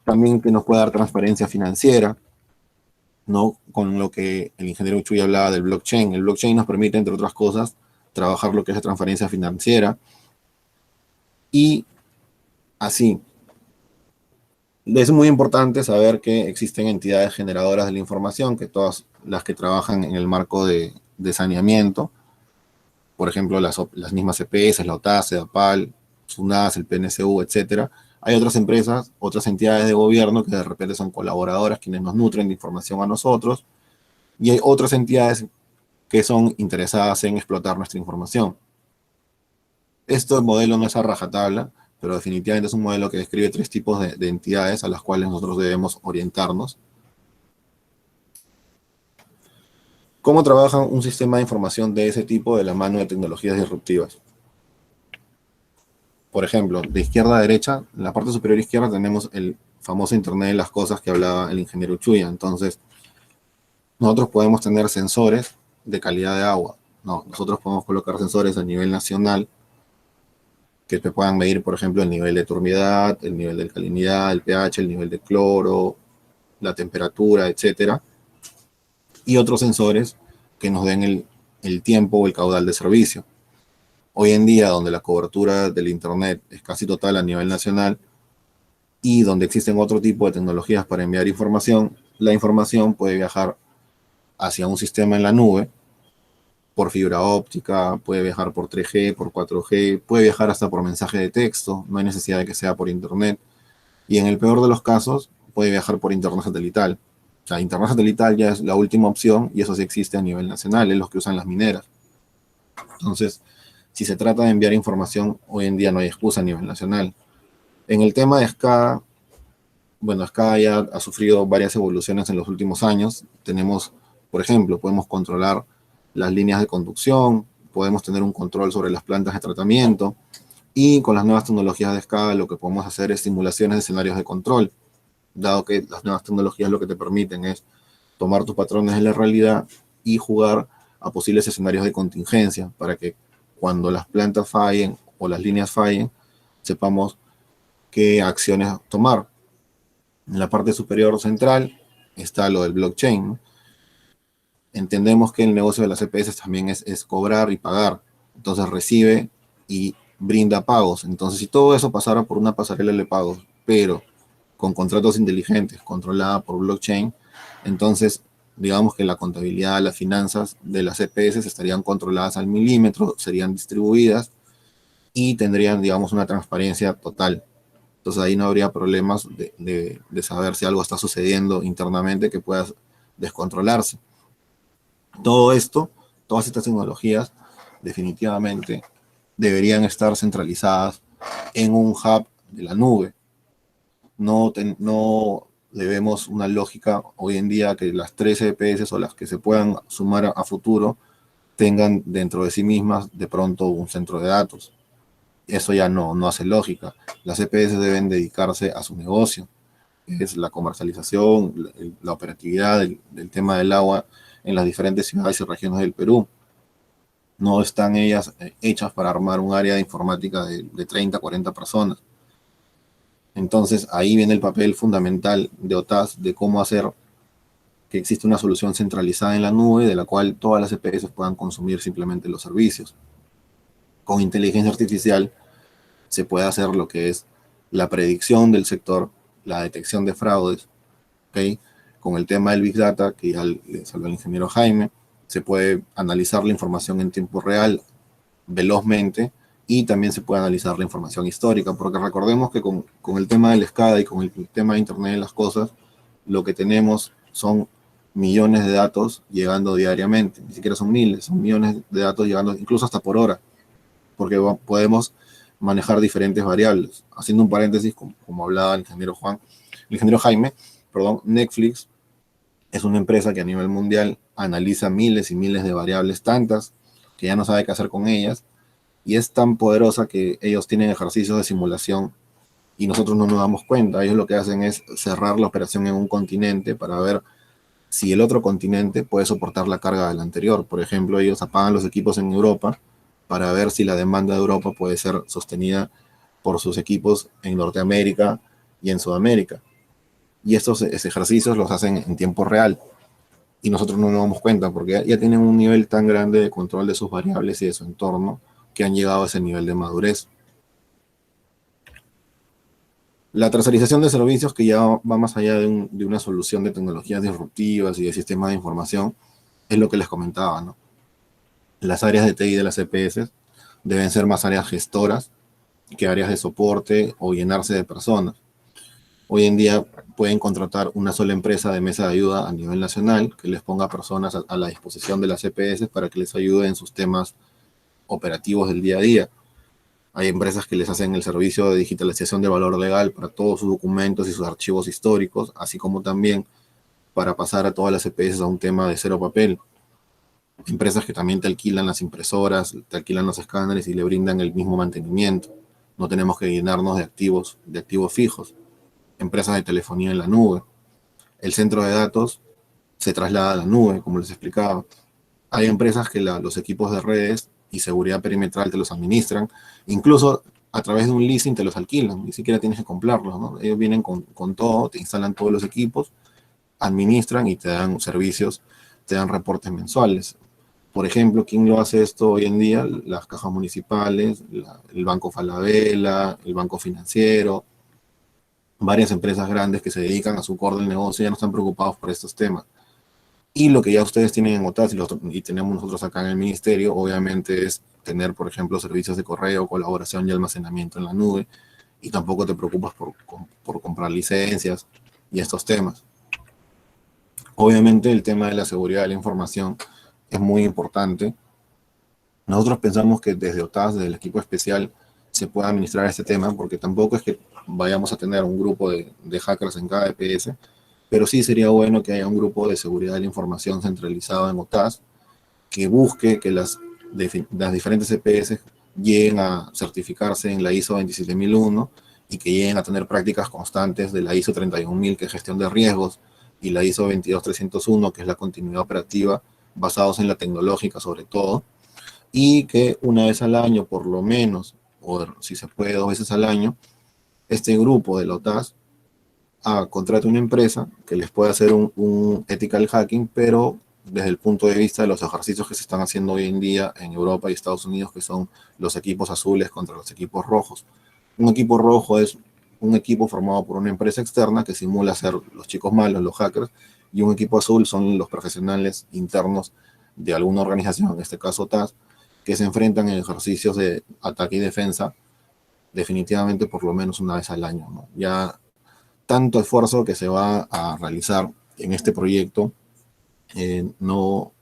También que nos pueda dar transparencia financiera, ¿no? Con lo que el ingeniero Uchuy hablaba del blockchain. El blockchain nos permite, entre otras cosas, trabajar lo que es la transparencia financiera y así. Es muy importante saber que existen entidades generadoras de la información, que todas las que trabajan en el marco de saneamiento, por ejemplo, las mismas EPS, la OTASE, APAL, SUNAS, el PNCU, etcétera. Hay otras empresas, otras entidades de gobierno que de repente son colaboradoras, quienes nos nutren de información a nosotros, y hay otras entidades que son interesadas en explotar nuestra información. Este modelo no es a rajatabla, pero definitivamente es un modelo que describe 3 tipos de entidades a las cuales nosotros debemos orientarnos. ¿Cómo trabaja un sistema de información de ese tipo de la mano de tecnologías disruptivas? Por ejemplo, de izquierda a derecha, en la parte superior izquierda tenemos el famoso Internet de las cosas que hablaba el ingeniero Uchuya. Entonces, nosotros podemos tener sensores de calidad de agua. No, nosotros podemos colocar sensores a nivel nacional que te puedan medir, por ejemplo, el nivel de turbiedad, el nivel de alcalinidad, el pH, el nivel de cloro, la temperatura, etcétera. Y otros sensores que nos den el tiempo o el caudal de servicio. Hoy en día, donde la cobertura del Internet es casi total a nivel nacional y donde existen otro tipo de tecnologías para enviar información, la información puede viajar hacia un sistema en la nube por fibra óptica, puede viajar por 3G, por 4G, puede viajar hasta por mensaje de texto, no hay necesidad de que sea por Internet. Y en el peor de los casos, puede viajar por Internet satelital. O sea, Internet satelital ya es la última opción y eso sí existe a nivel nacional, es los que usan las mineras. Entonces, si se trata de enviar información, hoy en día no hay excusa a nivel nacional. En el tema de SCADA, bueno, SCADA ya ha sufrido varias evoluciones en los últimos años. Tenemos, por ejemplo, podemos controlar las líneas de conducción, podemos tener un control sobre las plantas de tratamiento y con las nuevas tecnologías de SCADA lo que podemos hacer es simulaciones de escenarios de control, dado que las nuevas tecnologías lo que te permiten es tomar tus patrones de la realidad y jugar a posibles escenarios de contingencia para que cuando las plantas fallen o las líneas fallen, sepamos qué acciones tomar. En la parte superior central está lo del blockchain, ¿no? Entendemos que el negocio de las EPS también es cobrar y pagar. Entonces recibe y brinda pagos. Entonces, si todo eso pasara por una pasarela de pagos, pero con contratos inteligentes, controlada por blockchain, entonces digamos que la contabilidad, las finanzas de las EPS estarían controladas al milímetro, serían distribuidas y tendrían, digamos, una transparencia total. Entonces ahí no habría problemas de saber si algo está sucediendo internamente que pueda descontrolarse. Todo esto, todas estas tecnologías, definitivamente deberían estar centralizadas en un hub de la nube. No debemos una lógica hoy en día que las 3 EPS o las que se puedan sumar a futuro tengan dentro de sí mismas de pronto un centro de datos. Eso ya no hace lógica. Las EPS deben dedicarse a su negocio, que es la comercialización, la operatividad del tema del agua en las diferentes ciudades y regiones del Perú. No están ellas hechas para armar un área de informática de 30, 40 personas. Entonces ahí viene el papel fundamental de OTAS de cómo hacer que exista una solución centralizada en la nube de la cual todas las EPS puedan consumir simplemente los servicios. Con inteligencia artificial se puede hacer lo que es la predicción del sector, la detección de fraudes, ¿okay? Con el tema del Big Data, que ya les habló el ingeniero Jaime, se puede analizar la información en tiempo real velozmente y también se puede analizar la información histórica, porque recordemos que con el tema del SCADA y con el tema de Internet de las cosas, lo que tenemos son millones de datos llegando diariamente, ni siquiera son miles, son millones de datos llegando incluso hasta por hora, porque podemos manejar diferentes variables. Haciendo un paréntesis, como hablaba el ingeniero Jaime, perdón, Netflix es una empresa que a nivel mundial analiza miles y miles de variables, tantas que ya no sabe qué hacer con ellas, y es tan poderosa que ellos tienen ejercicios de simulación y nosotros no nos damos cuenta. Ellos lo que hacen es cerrar la operación en un continente para ver si el otro continente puede soportar la carga del anterior. Por ejemplo, ellos apagan los equipos en Europa para ver si la demanda de Europa puede ser sostenida por sus equipos en Norteamérica y en Sudamérica. Y estos ejercicios los hacen en tiempo real. Y nosotros no nos damos cuenta porque ya tienen un nivel tan grande de control de sus variables y de su entorno que han llegado a ese nivel de madurez. La tercerización de servicios, que ya va más allá de una solución de tecnologías disruptivas y de sistemas de información, es lo que les comentaba, ¿no? Las áreas de TI de las EPS deben ser más áreas gestoras que áreas de soporte o llenarse de personas. Hoy en día pueden contratar una sola empresa de mesa de ayuda a nivel nacional que les ponga personas a la disposición de las EPS para que les ayude en sus temas operativos del día a día. Hay empresas que les hacen el servicio de digitalización de valor legal para todos sus documentos y sus archivos históricos, así como también para pasar a todas las EPS a un tema de cero papel. Empresas que también te alquilan las impresoras, te alquilan los escáneres y le brindan el mismo mantenimiento. No tenemos que llenarnos de activos fijos. Empresas de telefonía en la nube. El centro de datos se traslada a la nube, como les explicaba. Hay empresas que los equipos de redes y seguridad perimetral te los administran, incluso a través de un leasing te los alquilan, ni siquiera tienes que comprarlos, ¿no? Ellos vienen con todo, te instalan todos los equipos, administran y te dan servicios, te dan reportes mensuales. Por ejemplo, ¿quién lo hace esto hoy en día? Las cajas municipales, el Banco Falabella, el Banco Financiero, varias empresas grandes que se dedican a su core del negocio ya no están preocupados por estos temas. Y lo que ya ustedes tienen en OTAS y tenemos nosotros acá en el ministerio, obviamente es tener, por ejemplo, servicios de correo, colaboración y almacenamiento en la nube, y tampoco te preocupas por comprar licencias y estos temas. Obviamente el tema de la seguridad de la información es muy importante. Nosotros pensamos que desde OTAS, desde el equipo especial, se puede administrar este tema, porque tampoco es que vayamos a tener un grupo de hackers en cada EPS, pero sí sería bueno que haya un grupo de seguridad de la información centralizado en OTAS que busque que las diferentes EPS lleguen a certificarse en la ISO 27001 y que lleguen a tener prácticas constantes de la ISO 31000, que es gestión de riesgos, y la ISO 22301, que es la continuidad operativa, basados en la tecnológica sobre todo, y que una vez al año, por lo menos, o si se puede 2 veces al año, este grupo de la OTAS contrate una empresa que les pueda hacer un ethical hacking, pero desde el punto de vista de los ejercicios que se están haciendo hoy en día en Europa y Estados Unidos, que son los equipos azules contra los equipos rojos. Un equipo rojo es un equipo formado por una empresa externa que simula ser los chicos malos, los hackers, y un equipo azul son los profesionales internos de alguna organización, en este caso TAS, que se enfrentan en ejercicios de ataque y defensa definitivamente por lo menos una vez al año, ¿no? Ya tanto esfuerzo que se va a realizar en este proyecto, no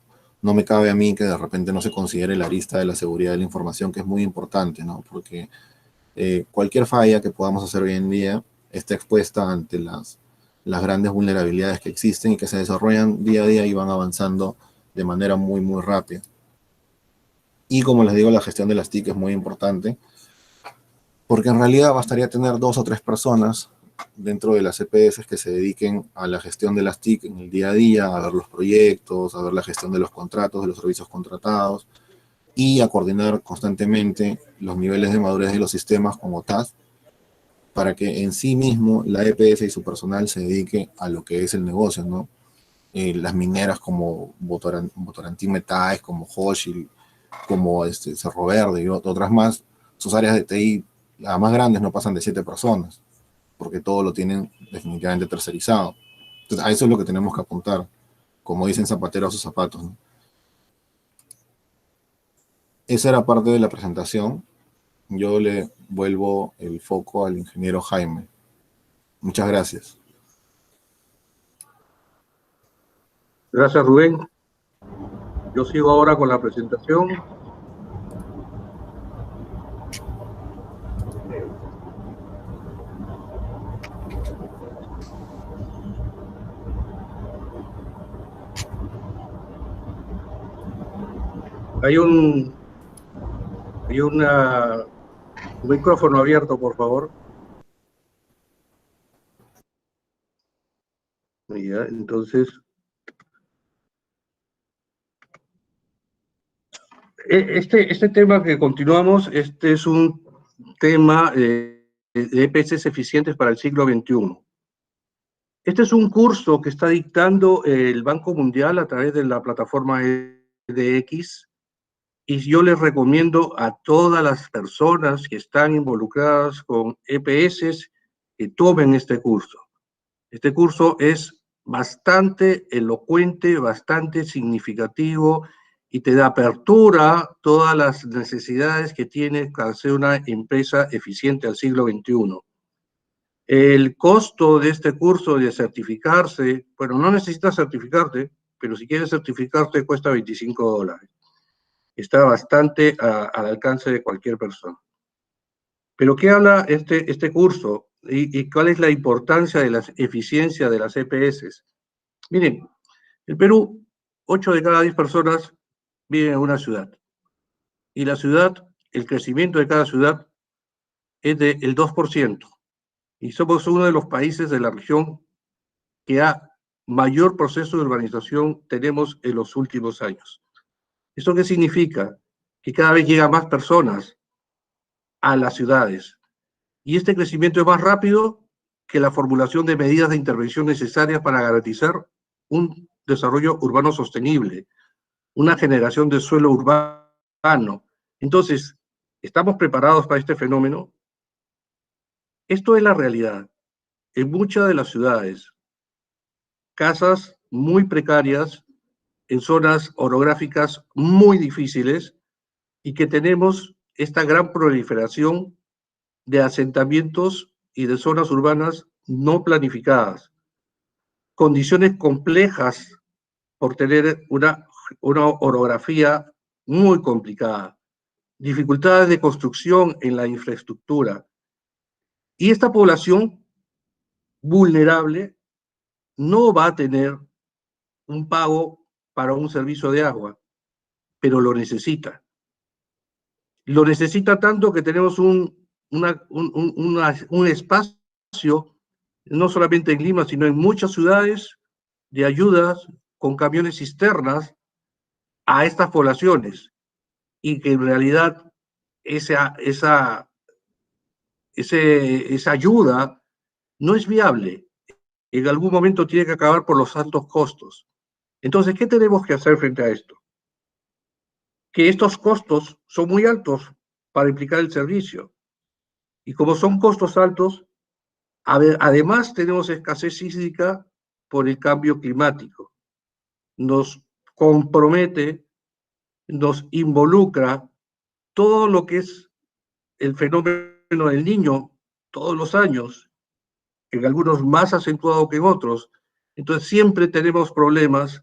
me cabe a mí que de repente no se considere la arista de la seguridad de la información, que es muy importante, ¿no? Porque cualquier falla que podamos hacer hoy en día está expuesta ante las grandes vulnerabilidades que existen y que se desarrollan día a día y van avanzando de manera muy, muy rápida. Y como les digo, la gestión de las TIC es muy importante, porque en realidad bastaría tener 2 o 3 personas dentro de las EPS que se dediquen a la gestión de las TIC en el día a día, a ver los proyectos, a ver la gestión de los contratos, de los servicios contratados, y a coordinar constantemente los niveles de madurez de los sistemas como TAS, para que en sí mismo la EPS y su personal se dedique a lo que es el negocio, ¿no? Las mineras como Votorantim Metals, como Hochschild, como Cerro Verde y otras más, sus áreas de TI, las más grandes, no pasan de 7 personas, porque todo lo tienen definitivamente tercerizado. Entonces, a eso es lo que tenemos que apuntar, como dicen zapatero a sus zapatos, ¿no? Esa era parte de la presentación. Yo le vuelvo el foco al ingeniero Jaime. Muchas gracias. Gracias, Rubén. Yo sigo ahora con la presentación. Hay un micrófono abierto, por favor. Ya, entonces, este tema que continuamos, este es un tema de EPS eficientes para el siglo XXI. Este es un curso que está dictando el Banco Mundial a través de la plataforma EDX, y yo les recomiendo a todas las personas que están involucradas con EPS que tomen este curso. Este curso es bastante elocuente, bastante significativo y te da apertura a todas las necesidades que tiene para ser una empresa eficiente al siglo XXI. El costo de este curso de certificarse, bueno, no necesitas certificarte, pero si quieres certificarte cuesta $25. Está bastante al alcance de cualquier persona. Pero ¿qué habla este curso? ¿Y cuál es la importancia de la eficiencia de las EPS? Miren, en Perú, 8 de cada 10 personas viven en una ciudad. Y la ciudad, el crecimiento de cada ciudad es del 2%. Y somos uno de los países de la región que mayor proceso de urbanización tenemos en los últimos años. ¿Esto qué significa? Que cada vez llegan más personas a las ciudades. Y este crecimiento es más rápido que la formulación de medidas de intervención necesarias para garantizar un desarrollo urbano sostenible, una generación de suelo urbano. Entonces, ¿estamos preparados para este fenómeno? Esto es la realidad. En muchas de las ciudades, casas muy precarias, en zonas orográficas muy difíciles, y que tenemos esta gran proliferación de asentamientos y de zonas urbanas no planificadas, condiciones complejas por tener una orografía muy complicada, dificultades de construcción en la infraestructura. Y esta población vulnerable no va a tener un pago para un servicio de agua, pero lo necesita. Lo necesita tanto que tenemos un espacio, no solamente en Lima, sino en muchas ciudades, de ayudas con camiones cisternas a estas poblaciones, y que en realidad esa ayuda no es viable. En algún momento tiene que acabar por los altos costos. Entonces, ¿qué tenemos que hacer frente a esto? Que estos costos son muy altos para implicar el servicio. Y como son costos altos, además tenemos escasez hídrica por el cambio climático. Nos compromete, nos involucra todo lo que es el fenómeno del Niño todos los años, en algunos más acentuado que en otros. Entonces siempre tenemos problemas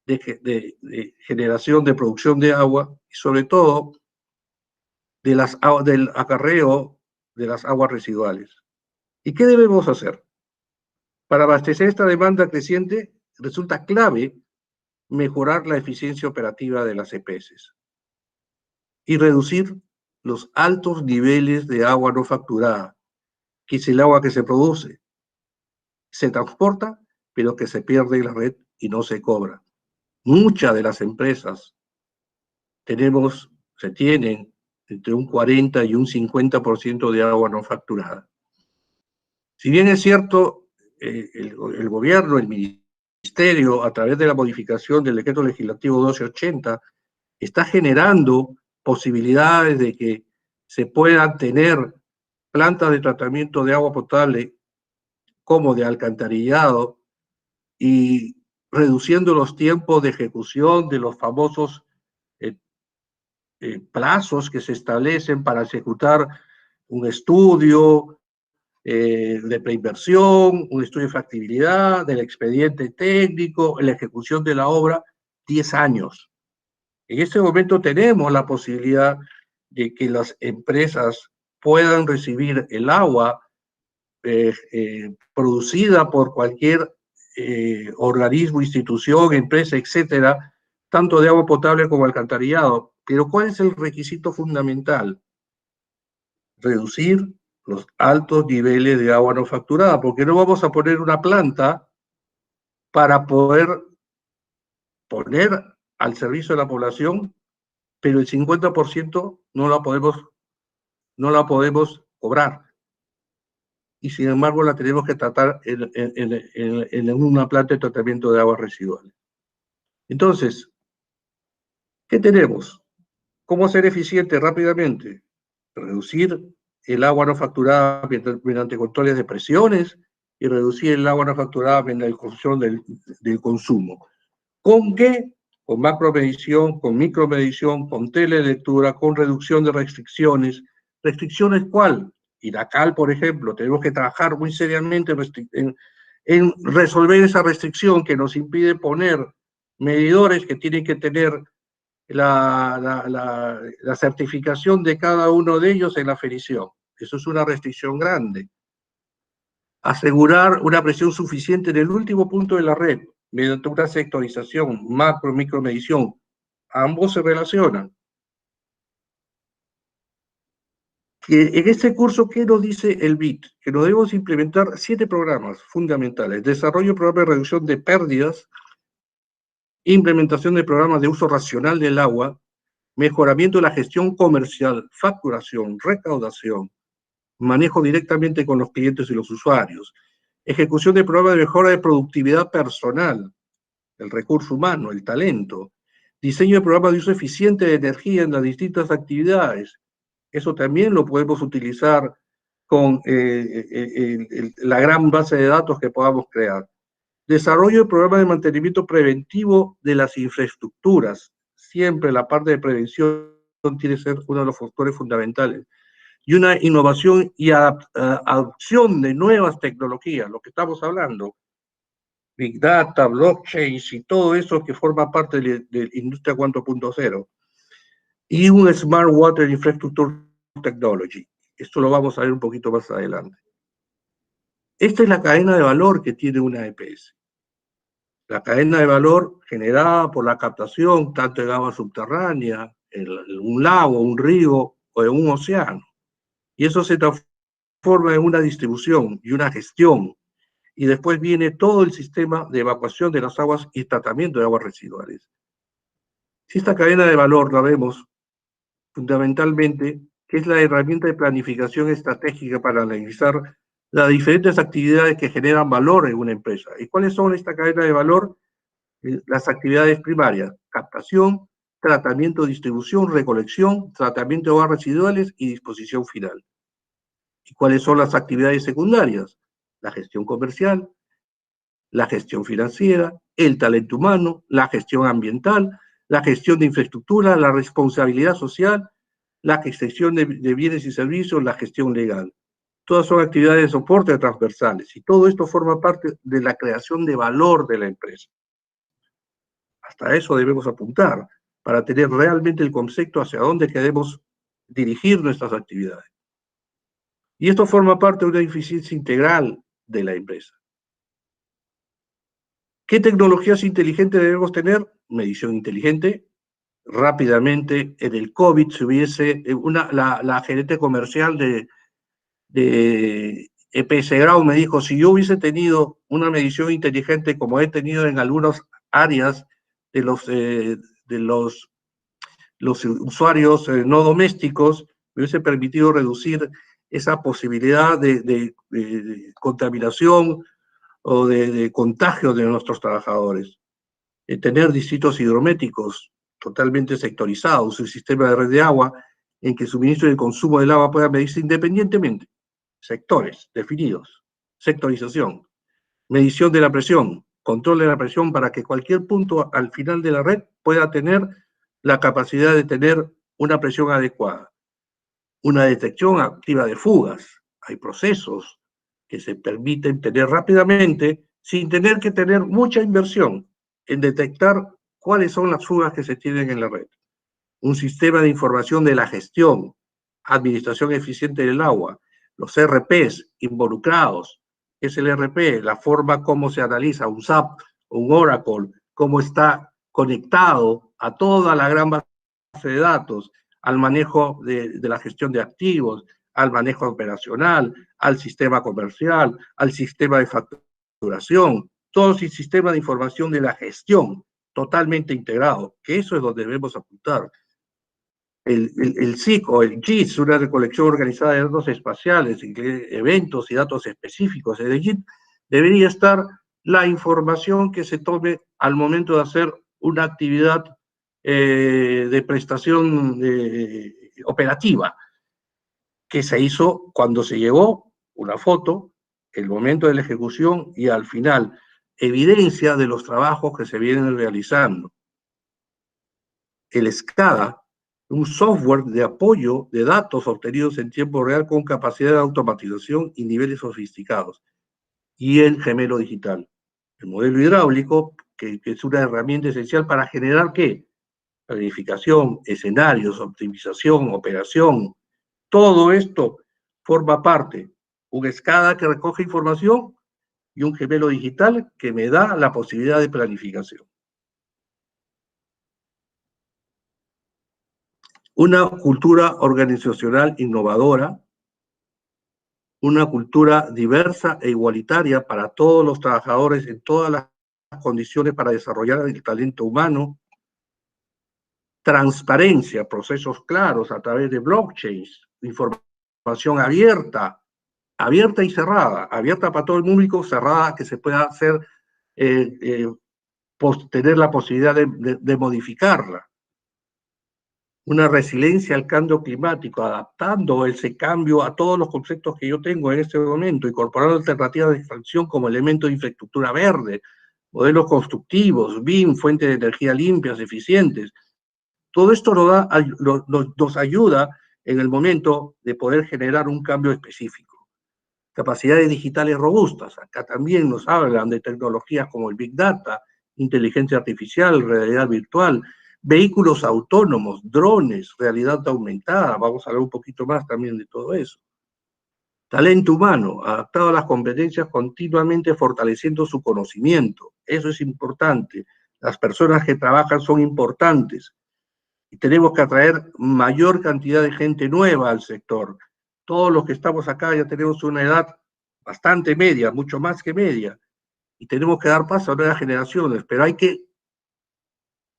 de generación, de producción de agua, y sobre todo del acarreo de las aguas residuales. ¿Y qué debemos hacer? Para abastecer esta demanda creciente, resulta clave mejorar la eficiencia operativa de las EPS y reducir los altos niveles de agua no facturada, que es el agua que se produce, se transporta, pero que se pierde en la red y no se cobra. Muchas de las empresas se tienen entre un 40 y un 50% de agua no facturada. Si bien es cierto, el gobierno, el ministerio, a través de la modificación del decreto legislativo 1280, está generando posibilidades de que se puedan tener plantas de tratamiento de agua potable como de alcantarillado y reduciendo los tiempos de ejecución de los famosos plazos que se establecen para ejecutar un estudio de preinversión, un estudio de factibilidad, del expediente técnico, la ejecución de la obra, 10 años. En este momento tenemos la posibilidad de que las empresas puedan recibir el agua producida por cualquier organismo, institución, empresa, etcétera, tanto de agua potable como alcantarillado. Pero ¿cuál es el requisito fundamental? Reducir los altos niveles de agua no facturada, porque no vamos a poner una planta para poder poner al servicio de la población, pero el 50% no la podemos cobrar. Y sin embargo la tenemos que tratar en una planta de tratamiento de aguas residuales. Entonces, ¿qué tenemos? ¿Cómo ser eficiente rápidamente? Reducir el agua no facturada mediante controles de presiones y reducir el agua no facturada mediante la control del consumo. ¿Con qué? Con macromedición, con micromedición, con telelectura, con reducción de restricciones. ¿Restricciones cuál? IRACAL, por ejemplo, tenemos que trabajar muy seriamente en resolver esa restricción que nos impide poner medidores que tienen que tener la certificación de cada uno de ellos en la aferición. Eso es una restricción grande. Asegurar una presión suficiente en el último punto de la red, mediante una sectorización, macro, micromedición. Ambos se relacionan. En este curso, ¿qué nos dice el BIT? Que nos debemos implementar 7 programas fundamentales. Desarrollo de programas de reducción de pérdidas, implementación de programas de uso racional del agua, mejoramiento de la gestión comercial, facturación, recaudación, manejo directamente con los clientes y los usuarios, ejecución de programas de mejora de productividad personal, el recurso humano, el talento, diseño de programas de uso eficiente de energía en las distintas actividades. Eso también lo podemos utilizar con la gran base de datos que podamos crear. Desarrollo de programas de mantenimiento preventivo de las infraestructuras. Siempre la parte de prevención tiene que ser uno de los factores fundamentales. Y una innovación y adopción de nuevas tecnologías, lo que estamos hablando, Big Data, blockchain y todo eso que forma parte de Industria 4.0. Y un Smart Water Infrastructure Technology. Esto lo vamos a ver un poquito más adelante. Esta es la cadena de valor que tiene una EPS. La cadena de valor generada por la captación tanto de agua subterránea, en un lago, un río o en un océano. Y eso se transforma en una distribución y una gestión. Y después viene todo el sistema de evacuación de las aguas y tratamiento de aguas residuales. Si esta cadena de valor la vemos fundamentalmente, que es la herramienta de planificación estratégica para analizar las diferentes actividades que generan valor en una empresa. ¿Y cuáles son esta cadena de valor? Las actividades primarias: captación, tratamiento, distribución, recolección, tratamiento de aguas residuales y disposición final. ¿Y cuáles son las actividades secundarias? La gestión comercial, la gestión financiera, el talento humano, la gestión ambiental, la gestión de infraestructura, la responsabilidad social, la gestión de bienes y servicios, la gestión legal. Todas son actividades de soporte transversales y todo esto forma parte de la creación de valor de la empresa. Hasta eso debemos apuntar para tener realmente el concepto hacia dónde queremos dirigir nuestras actividades. Y esto forma parte de una eficiencia integral de la empresa. ¿Qué tecnologías inteligentes debemos tener? Medición inteligente. Rápidamente, en el COVID se hubiese, la gerente comercial de EPS Grau me dijo, si yo hubiese tenido una medición inteligente como he tenido en algunas áreas de los usuarios no domésticos, me hubiese permitido reducir esa posibilidad de contaminación o de contagio de nuestros trabajadores. Tener distritos hidrométricos totalmente sectorizados, un sistema de red de agua en que el suministro y el consumo del agua puedan medirse independientemente. Sectores definidos, sectorización, medición de la presión, control de la presión para que cualquier punto al final de la red pueda tener la capacidad de tener una presión adecuada. Una detección activa de fugas. Hay procesos que se permiten tener rápidamente sin tener que tener mucha inversión en detectar cuáles son las fugas que se tienen en la red. Un sistema de información de la gestión, administración eficiente del agua, los ERPs involucrados. ¿Qué es el ERP? La forma como se analiza un SAP, un Oracle, cómo está conectado a toda la gran base de datos, al manejo de la gestión de activos, al manejo operacional, al sistema comercial, al sistema de facturación, todo el sistema de información de la gestión totalmente integrado, que eso es donde debemos apuntar. El SIC o el JIT, una recolección organizada de datos espaciales, eventos y datos específicos. En el JIT debería estar la información que se tome al momento de hacer una actividad de prestación operativa, que se hizo cuando se llegó una foto, el momento de la ejecución y al final, evidencia de los trabajos que se vienen realizando. El SCADA, un software de apoyo de datos obtenidos en tiempo real con capacidad de automatización y niveles sofisticados. Y el gemelo digital, el modelo hidráulico, que es una herramienta esencial para generar ¿qué? Planificación, escenarios, optimización, operación. Todo esto forma parte. Un SCADA que recoge información y un gemelo digital que me da la posibilidad de planificación. Una cultura organizacional innovadora, una cultura diversa e igualitaria para todos los trabajadores en todas las condiciones para desarrollar el talento humano, transparencia, procesos claros a través de blockchains, información abierta, abierta y cerrada, abierta para todo el público, cerrada que se pueda hacer, tener la posibilidad de modificarla. Una resiliencia al cambio climático, adaptando ese cambio a todos los conceptos que yo tengo en este momento, incorporando alternativas de extracción como elemento de infraestructura verde, modelos constructivos, BIM, fuentes de energía limpias, eficientes. Todo esto nos ayuda en el momento de poder generar un cambio específico. Capacidades digitales robustas. Acá también nos hablan de tecnologías como el Big Data, inteligencia artificial, realidad virtual, vehículos autónomos, drones, realidad aumentada. Vamos a hablar un poquito más también de todo eso. Talento humano, adaptado a las competencias, continuamente fortaleciendo su conocimiento. Eso es importante. Las personas que trabajan son importantes. Y tenemos que atraer mayor cantidad de gente nueva al sector. Todos los que estamos acá ya tenemos una edad bastante media, mucho más que media, y tenemos que dar paso a nuevas generaciones, pero hay que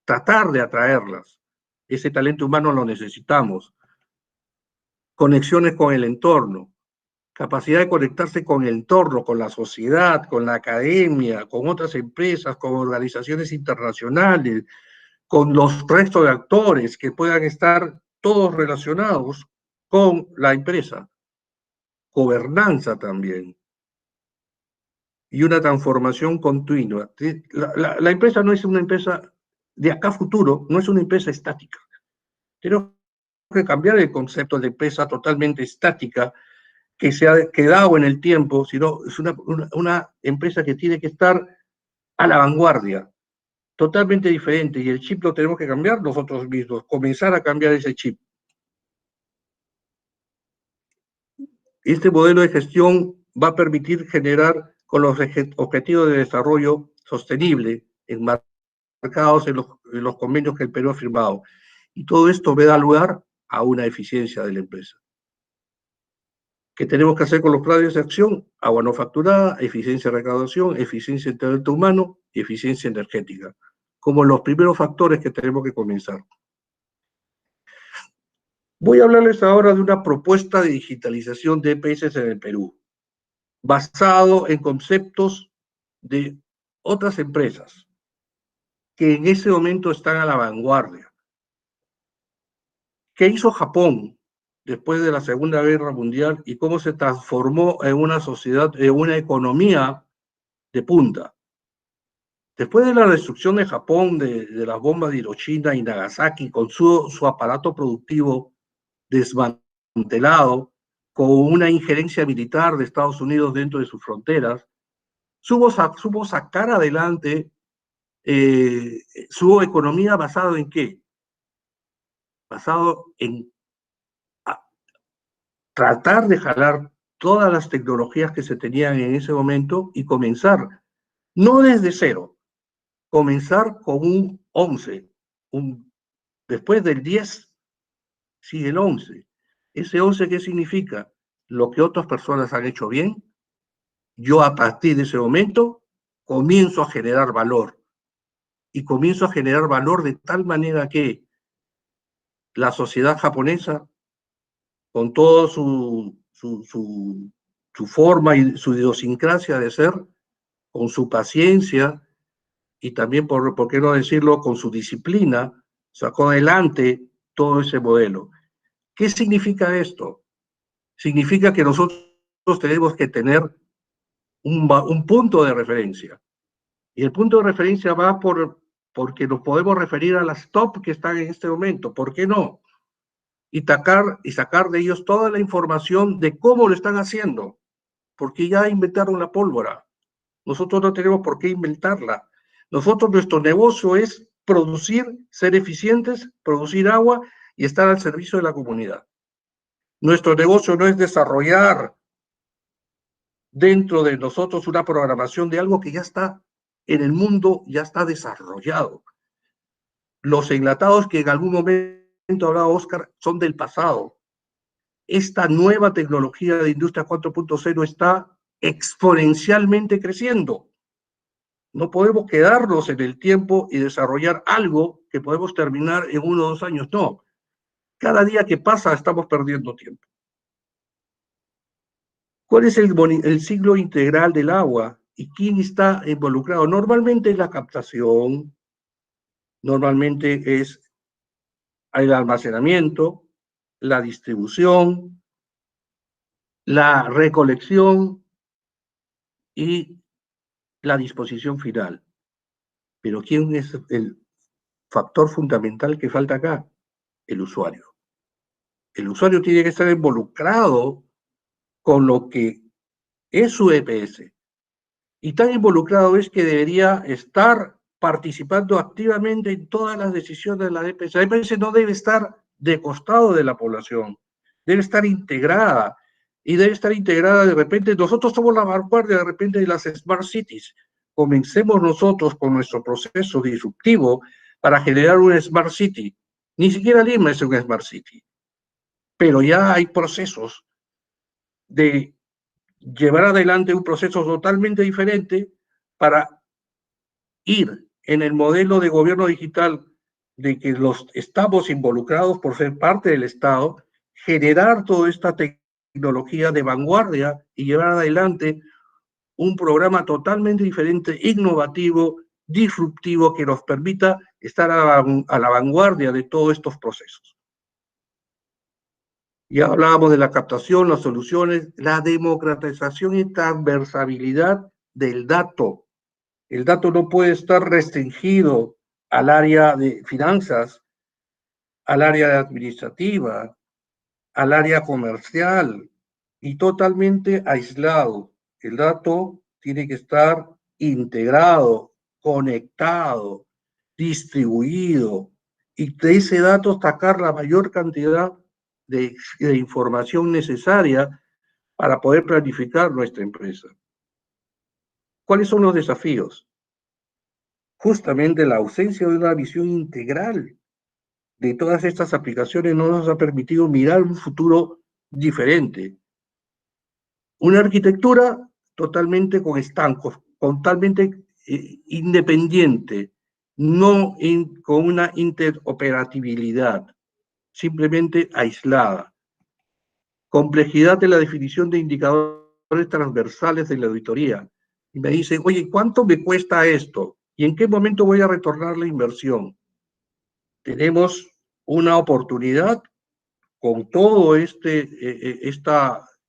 tratar de atraerlas. Ese talento humano lo necesitamos. Conexiones con el entorno, capacidad de conectarse con el entorno, con la sociedad, con la academia, con otras empresas, con organizaciones internacionales, con los restos de actores que puedan estar todos relacionados con la empresa. Gobernanza también. Y una transformación continua. La empresa no es una empresa de acá a futuro, no es una empresa estática. Tenemos que cambiar el concepto de empresa totalmente estática que se ha quedado en el tiempo, sino es una empresa que tiene que estar a la vanguardia, totalmente diferente, y el chip lo tenemos que cambiar nosotros mismos, comenzar a cambiar ese chip. Este modelo de gestión va a permitir generar con los objetivos de desarrollo sostenible enmarcados en los convenios que el Perú ha firmado. Y todo esto va a dar lugar a una eficiencia de la empresa. ¿Qué tenemos que hacer con los planes de acción? Agua no facturada, eficiencia de recaudación, eficiencia de talento humano y eficiencia energética, como los primeros factores que tenemos que comenzar. Voy a hablarles ahora de una propuesta de digitalización de EPS en el Perú, basado en conceptos de otras empresas que en ese momento están a la vanguardia. ¿Qué hizo Japón después de la Segunda Guerra Mundial y cómo se transformó en una sociedad, en una economía de punta? Después de la destrucción de Japón, de las bombas de Hiroshima y Nagasaki, con su aparato productivo desmantelado, con una injerencia militar de Estados Unidos dentro de sus fronteras, supo sacar adelante su economía basado en qué? Basado en tratar de jalar todas las tecnologías que se tenían en ese momento y comenzar, no desde cero, comenzar con un 11, después del 10 sigue el 11. ¿Ese 11 qué significa? Lo que otras personas han hecho bien, yo a partir de ese momento comienzo a generar valor. Y comienzo a generar valor de tal manera que la sociedad japonesa, con toda su forma y su idiosincrasia de ser, con su paciencia y también, por qué no decirlo, con su disciplina, sacó adelante todo ese modelo. ¿Qué significa esto? Significa que nosotros tenemos que tener un punto de referencia. Y el punto de referencia va porque nos podemos referir a las top que están en este momento. ¿Por qué no? Y sacar de ellos toda la información de cómo lo están haciendo, porque ya inventaron la pólvora. Nosotros no tenemos por qué inventarla. Nosotros, nuestro negocio es producir, ser eficientes, producir agua y estar al servicio de la comunidad. Nuestro negocio no es desarrollar dentro de nosotros una programación de algo que ya está en el mundo, ya está desarrollado. Los enlatados que en algún momento hablaba Oscar son del pasado. Esta nueva tecnología de Industria 4.0 está exponencialmente creciendo. No podemos quedarnos en el tiempo y desarrollar algo que podemos terminar en 1 o 2 años. No. Cada día que pasa estamos perdiendo tiempo. ¿Cuál es el ciclo integral del agua? ¿Y quién está involucrado? Normalmente es la captación, normalmente es el almacenamiento, la distribución, la recolección y la disposición final. Pero ¿quién es el factor fundamental que falta acá? El usuario. El usuario tiene que estar involucrado con lo que es su EPS. Y tan involucrado es que debería estar participando activamente en todas las decisiones de la EPS. La EPS no debe estar de costado de la población, debe estar integrada. Y debe estar integrada de repente, nosotros somos la vanguardia de repente de las Smart Cities. Comencemos nosotros con nuestro proceso disruptivo para generar una Smart City. Ni siquiera Lima es una Smart City, pero ya hay procesos de llevar adelante un proceso totalmente diferente para ir en el modelo de gobierno digital de que estamos involucrados por ser parte del Estado, generar toda esta tecnología de vanguardia y llevar adelante un programa totalmente diferente, innovativo, disruptivo, que nos permita estar a la vanguardia de todos estos procesos. Ya hablábamos de la captación, las soluciones, la democratización y transversabilidad del dato. El dato no puede estar restringido al área de finanzas, al área administrativa, al área comercial y totalmente aislado. El dato tiene que estar integrado, conectado, distribuido y de ese dato sacar la mayor cantidad de información necesaria para poder planificar nuestra empresa. ¿Cuáles son los desafíos? Justamente la ausencia de una visión integral de todas estas aplicaciones no nos ha permitido mirar un futuro diferente. Una arquitectura totalmente con estancos, totalmente independiente, no con una interoperabilidad, simplemente aislada. Complejidad de la definición de indicadores transversales de la auditoría. Y me dicen, oye, ¿cuánto me cuesta esto? ¿Y en qué momento voy a retornar la inversión? Tenemos una oportunidad con todo este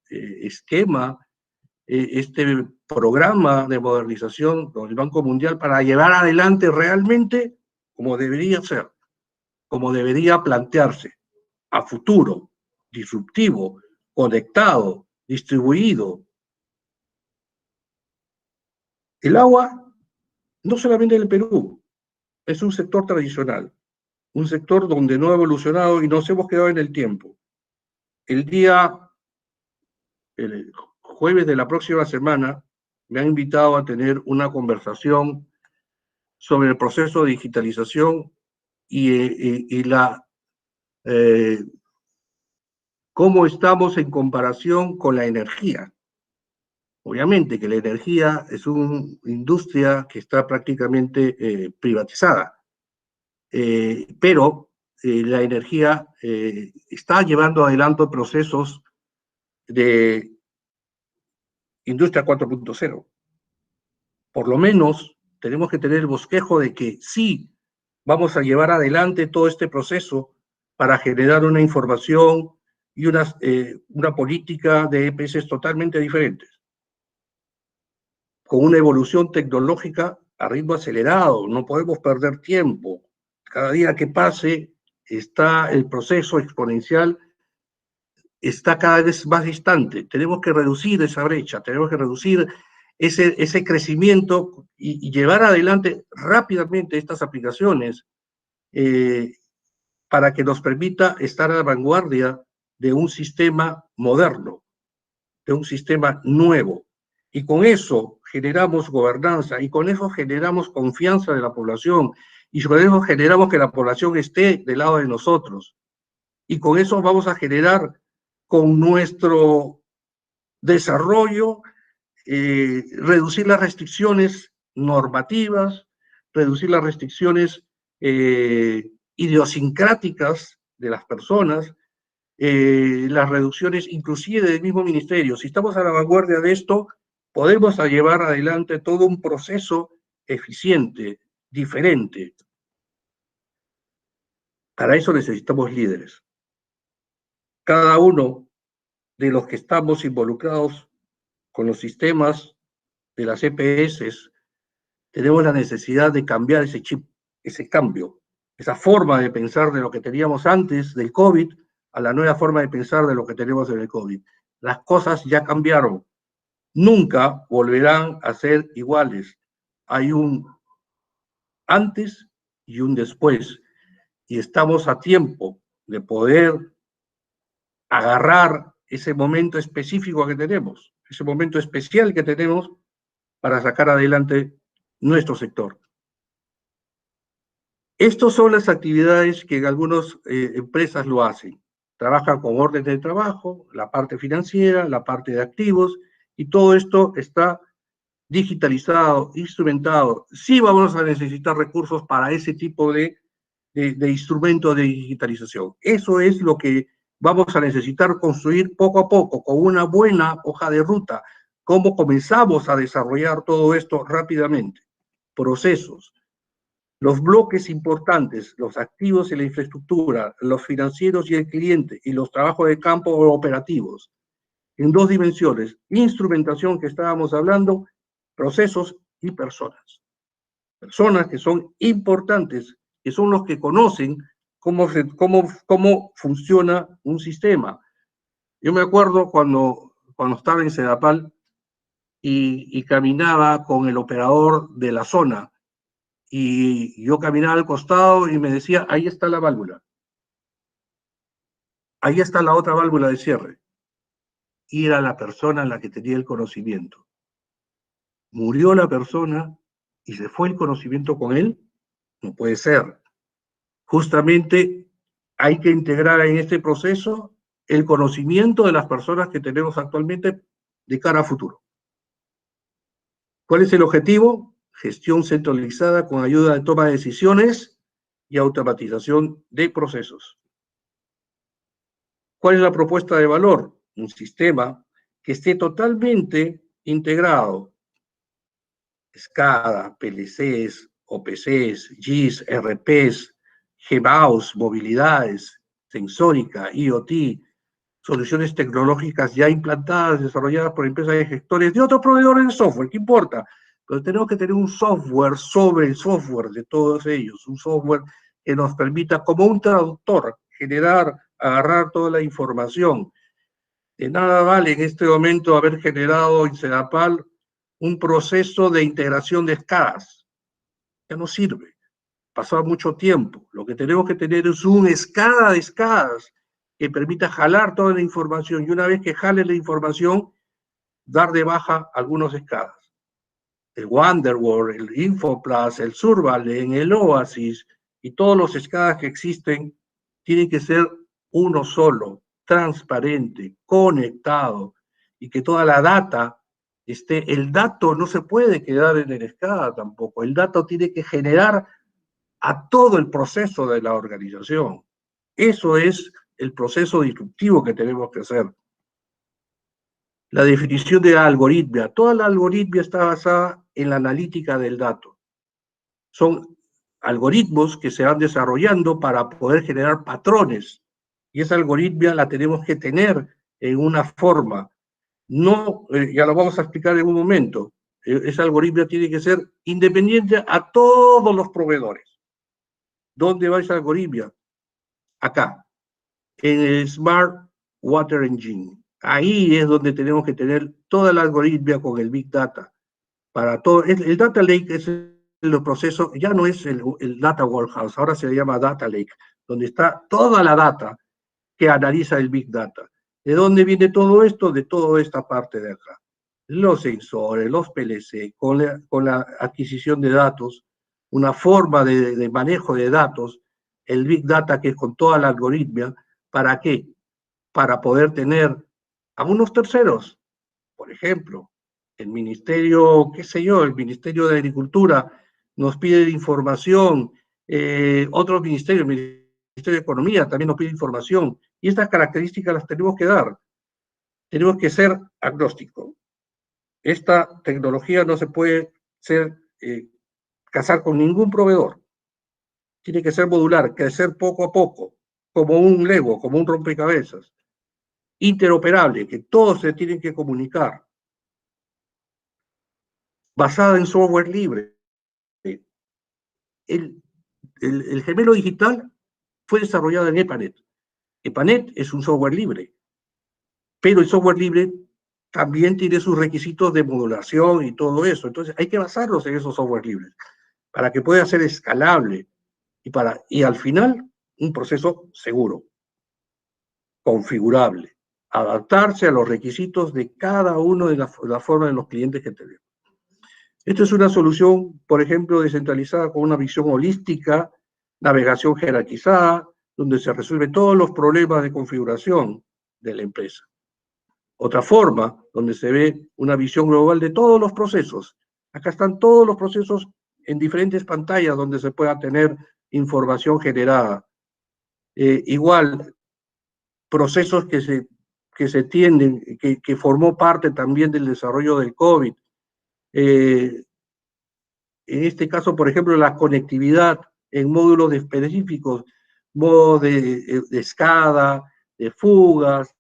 esquema, este programa de modernización del Banco Mundial para llevar adelante realmente como debería ser, como debería plantearse, a futuro, disruptivo, conectado, distribuido. El agua, no solamente en el Perú, es un sector tradicional, un sector donde no ha evolucionado y nos hemos quedado en el tiempo. El jueves de la próxima semana, me han invitado a tener una conversación sobre el proceso de digitalización y cómo estamos en comparación con la energía. Obviamente que la energía es una industria que está prácticamente privatizada, pero la energía está llevando adelante procesos de industria 4.0. Por lo menos tenemos que tener el bosquejo de que sí vamos a llevar adelante todo este proceso para generar una información y una política de EPS totalmente diferentes, con una evolución tecnológica a ritmo acelerado. No podemos perder tiempo. Cada día que pase está el proceso exponencial, está cada vez más distante. Tenemos que reducir esa brecha, tenemos que reducir ese crecimiento y llevar adelante rápidamente estas aplicaciones para que nos permita estar a la vanguardia de un sistema moderno, de un sistema nuevo. Y con eso generamos gobernanza, y con eso generamos confianza de la población, y con eso generamos que la población esté del lado de nosotros. Y con eso vamos a generar con nuestro desarrollo, reducir las restricciones normativas, reducir las restricciones idiosincráticas de las personas, las reducciones inclusive del mismo ministerio. Si estamos a la vanguardia de esto, podemos llevar adelante todo un proceso eficiente, diferente. Para eso necesitamos líderes. Cada uno de los que estamos involucrados con los sistemas de las EPS, tenemos la necesidad de cambiar ese chip, ese cambio, esa forma de pensar de lo que teníamos antes del COVID a la nueva forma de pensar de lo que tenemos en el COVID. Las cosas ya cambiaron. Nunca volverán a ser iguales. Hay un antes y un después. Y estamos a tiempo de poder agarrar ese momento específico que tenemos, ese momento especial que tenemos para sacar adelante nuestro sector. Estas son las actividades que algunas empresas lo hacen. Trabajan con órdenes de trabajo, la parte financiera, la parte de activos, y todo esto está digitalizado, instrumentado. Sí vamos a necesitar recursos para ese tipo de instrumentos de digitalización. Eso es lo que vamos a necesitar construir poco a poco, con una buena hoja de ruta. ¿Cómo comenzamos a desarrollar todo esto rápidamente? Procesos. Los bloques importantes, los activos y la infraestructura, los financieros y el cliente, y los trabajos de campo operativos, en dos dimensiones: instrumentación, que estábamos hablando, procesos y personas. Personas que son importantes, que son los que conocen cómo funciona un sistema. Yo me acuerdo cuando estaba en Sedapal y caminaba con el operador de la zona, y yo caminaba al costado y me decía, ahí está la válvula, ahí está la otra válvula de cierre. y era la persona en la que tenía el conocimiento. ¿Murió la persona y se fue el conocimiento con él? No puede ser. Justamente hay que integrar en este proceso el conocimiento de las personas que tenemos actualmente de cara a futuro. ¿Cuál es el objetivo? Gestión centralizada con ayuda de toma de decisiones y automatización de procesos. ¿Cuál es la propuesta de valor? Un sistema que esté totalmente integrado. SCADA, PLCs, OPCs, GIS, RPs, GBAUS, movilidades, sensórica, IoT, soluciones tecnológicas ya implantadas, desarrolladas por empresas de gestores de otros proveedores de software, ¿qué importa? Pero tenemos que tener un software sobre el software de todos ellos, un software que nos permita, como un traductor, generar, agarrar toda la información. De nada vale en este momento haber generado en CEDAPAL un proceso de integración de SCADAs. Ya no sirve. Pasó mucho tiempo. Lo que tenemos que tener es un SCADA de SCADAs que permita jalar toda la información y una vez que jale la información, dar de baja algunos SCADAs. El Wonderworld, el Infoplas, el Survalen, el Oasis y todos los SCADAs que existen tienen que ser uno solo, transparente, conectado y que toda la data esté. El dato no se puede quedar en el SCADA tampoco. El dato tiene que generar a todo el proceso de la organización. Eso es el proceso disruptivo que tenemos que hacer. La definición de la algoritmia. Toda la algoritmia está basada en la analítica del dato. Son algoritmos que se van desarrollando para poder generar patrones. Y esa algoritmia la tenemos que tener en una forma. No, ya lo vamos a explicar en un momento. Esa algoritmia tiene que ser independiente a todos los proveedores. ¿Dónde va esa algoritmia? Acá, en el Smart Water Engine. Ahí es donde tenemos que tener toda la algoritmia con el Big Data. Para todo, el Data Lake es el proceso, ya no es el Data Warehouse, ahora se llama Data Lake, donde está toda la data que analiza el Big Data. ¿De dónde viene todo esto? De toda esta parte de acá. Los sensores, los PLC, con la adquisición de datos, una forma de manejo de datos, el Big Data que es con toda la algoritmia, ¿para qué? Para poder tener a unos terceros, por ejemplo, el Ministerio, qué sé yo, el Ministerio de Agricultura nos pide información, otros ministerios, el Ministerio de Economía también nos pide información, y estas características las tenemos que dar. Tenemos que ser agnósticos. Esta tecnología no se puede casar con ningún proveedor. Tiene que ser modular, crecer poco a poco, como un Lego, como un rompecabezas. Interoperable, que todos se tienen que comunicar. Basada en software libre. El gemelo digital fue desarrollado en EPANET. EPANET es un software libre, pero el software libre también tiene sus requisitos de modulación y todo eso. Entonces hay que basarnos en esos software libres para que pueda ser escalable y al final un proceso seguro, configurable, adaptarse a los requisitos de cada uno de la forma de los clientes que tenemos. Esta es una solución, por ejemplo, descentralizada con una visión holística, navegación jerarquizada, donde se resuelven todos los problemas de configuración de la empresa. Otra forma, donde se ve una visión global de todos los procesos. Acá están todos los procesos en diferentes pantallas donde se pueda tener información generada. Igual, procesos que se tienden, que formó parte también del desarrollo del COVID. En este caso, por ejemplo, la conectividad en módulos específicos, modos de SCADA, de fugas,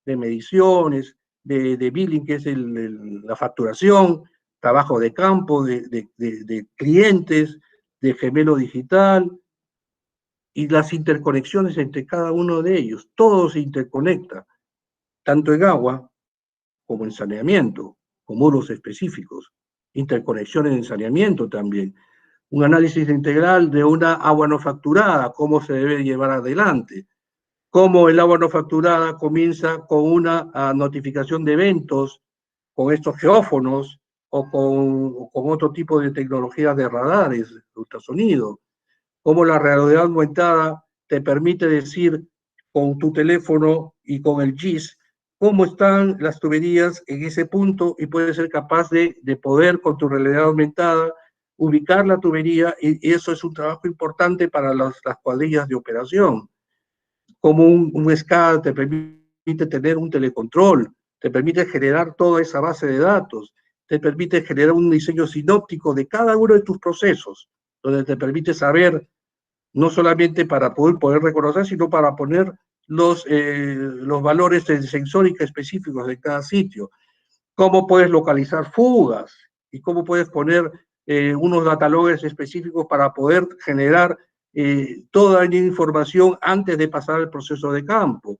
de mediciones, de billing, que es la facturación, trabajo de campo, de clientes, de gemelo digital, y las interconexiones entre cada uno de ellos. Todo se interconecta, tanto en agua como en saneamiento, con módulos específicos, interconexiones en saneamiento también, un análisis integral de una agua no facturada, cómo se debe llevar adelante, Cómo el agua no facturada comienza con una notificación de eventos, con estos geófonos o con otro tipo de tecnologías de radares, de ultrasonido. Cómo la realidad aumentada te permite decir con tu teléfono y con el GIS cómo están las tuberías en ese punto y puedes ser capaz de poder con tu realidad aumentada ubicar la tubería y eso es un trabajo importante para las cuadrillas de operación. Como un SCADA te permite tener un telecontrol, te permite generar toda esa base de datos, te permite generar un diseño sinóptico de cada uno de tus procesos, donde te permite saber no solamente para poder reconocer, sino para poner los valores de sensórica específicos de cada sitio. Cómo puedes localizar fugas y cómo puedes poner unos dataloggers específicos para poder generar toda la información antes de pasar al proceso de campo.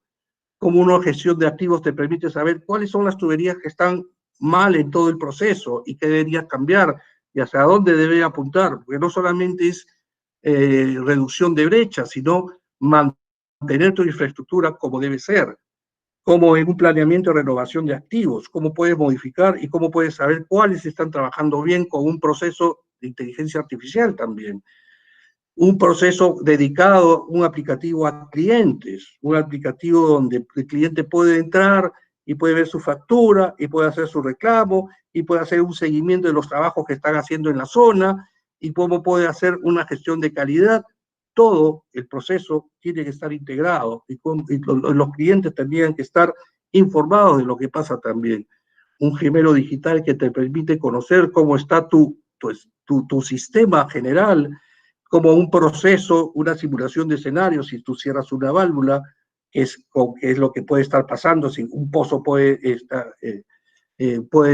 Cómo una gestión de activos te permite saber cuáles son las tuberías que están mal en todo el proceso y qué deberías cambiar y hacia dónde debe apuntar, porque no solamente es reducción de brechas, sino mantener tu infraestructura como debe ser, como en un planeamiento de renovación de activos, cómo puedes modificar y cómo puedes saber cuáles están trabajando bien con un proceso de inteligencia artificial también. Un proceso dedicado, un aplicativo a clientes, un aplicativo donde el cliente puede entrar y puede ver su factura y puede hacer su reclamo y puede hacer un seguimiento de los trabajos que están haciendo en la zona y cómo puede hacer una gestión de calidad. Todo el proceso tiene que estar integrado y los clientes tendrían que estar informados de lo que pasa también. Un gemelo digital que te permite conocer cómo está tu sistema general, como un proceso, una simulación de escenarios, si tú cierras una válvula, que es lo que puede estar pasando, si un pozo puede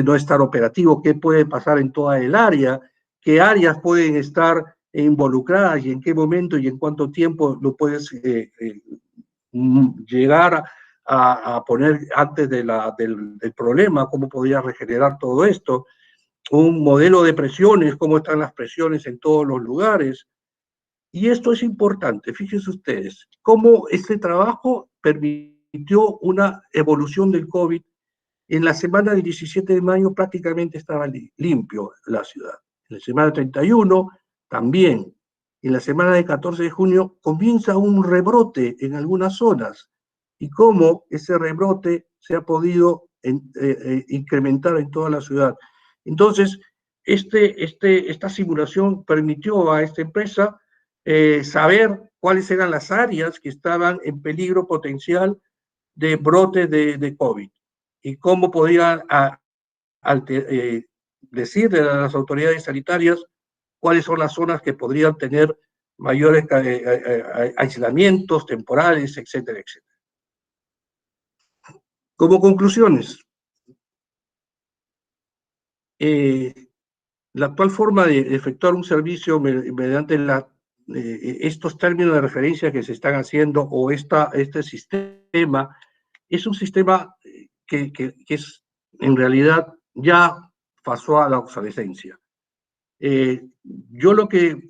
no estar operativo, qué puede pasar en toda el área, qué áreas pueden estar involucradas y en qué momento y en cuánto tiempo lo puedes llegar a poner antes del problema, cómo podría regenerar todo esto, un modelo de presiones, cómo están las presiones en todos los lugares. Y esto es importante, fíjense ustedes, cómo este trabajo permitió una evolución del COVID. En la semana del 17 de mayo prácticamente estaba limpio la ciudad. En la semana 31 también. En la semana del 14 de junio comienza un rebrote en algunas zonas. Y cómo ese rebrote se ha podido incrementar en toda la ciudad. Entonces, esta simulación permitió a esta empresa saber cuáles eran las áreas que estaban en peligro potencial de brote de COVID y cómo podían decirle a las autoridades sanitarias cuáles son las zonas que podrían tener mayores aislamientos temporales, etcétera, etcétera. Como conclusiones, la actual forma de efectuar un servicio mediante estos términos de referencia que se están haciendo o este sistema es un sistema que es en realidad ya pasó a la obsolescencia. Yo lo que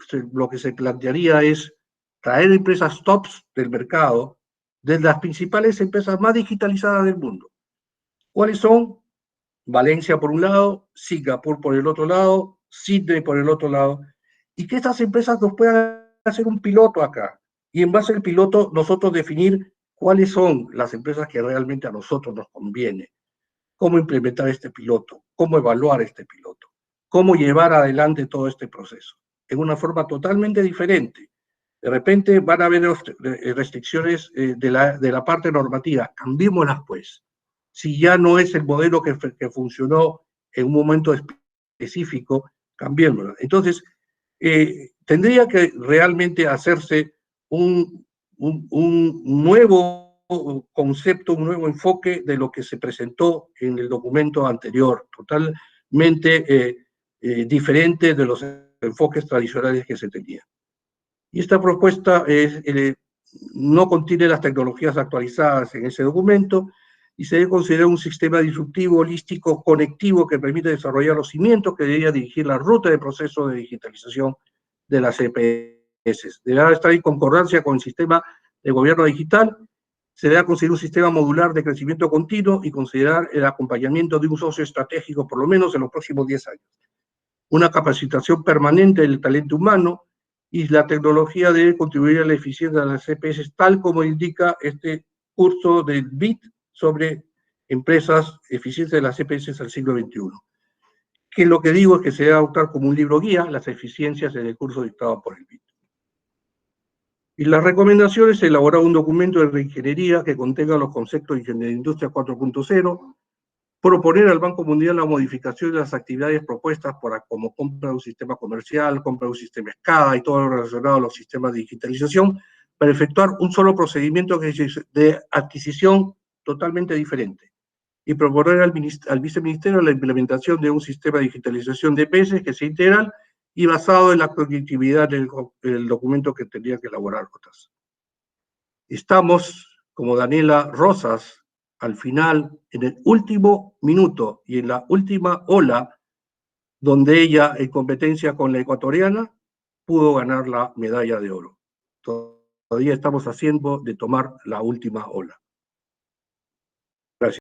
se plantearía es traer empresas tops del mercado de las principales empresas más digitalizadas del mundo. ¿Cuáles son? Valencia por un lado, Singapur por el otro lado, Sydney por el otro lado, y que estas empresas nos puedan hacer un piloto acá. Y en base al piloto nosotros definir cuáles son las empresas que realmente a nosotros nos conviene, cómo implementar este piloto, cómo evaluar este piloto, cómo llevar adelante todo este proceso, en una forma totalmente diferente. De repente van a haber restricciones de la parte normativa, cambiémoslas pues. Si ya no es el modelo que funcionó en un momento específico, cambiémoslo. Entonces, tendría que realmente hacerse un nuevo concepto, un nuevo enfoque de lo que se presentó en el documento anterior, totalmente diferente de los enfoques tradicionales que se tenían. Y esta propuesta no contiene las tecnologías actualizadas en ese documento y se debe considerar un sistema disruptivo, holístico, conectivo que permite desarrollar los cimientos que debería dirigir la ruta de proceso de digitalización de las EPS. Deberá estar en concordancia con el sistema de gobierno digital Se debe conseguir un sistema modular de crecimiento continuo y considerar el acompañamiento de un socio estratégico, por lo menos en los próximos 10 años. Una capacitación permanente del talento humano y la tecnología debe contribuir a la eficiencia de las EPS, tal como indica este curso del BIT sobre empresas, eficiencia de las EPS al siglo XXI. Que lo que digo es que se debe adoptar como un libro guía las eficiencias en el curso dictado por el BIT. Y las recomendaciones: elaborar un documento de reingeniería que contenga los conceptos de ingeniería de industria 4.0, proponer al Banco Mundial la modificación de las actividades propuestas como compra de un sistema comercial, compra de un sistema SCADA y todo lo relacionado a los sistemas de digitalización, para efectuar un solo procedimiento de adquisición totalmente diferente, y proponer al viceministerio la implementación de un sistema de digitalización de EPS que sea integral y basado en la conectividad del documento que tendría que elaborar otras. Estamos, como Daniela Rosas, al final, en el último minuto y en la última ola, donde ella, en competencia con la ecuatoriana, pudo ganar la medalla de oro. Todavía estamos haciendo de tomar la última ola.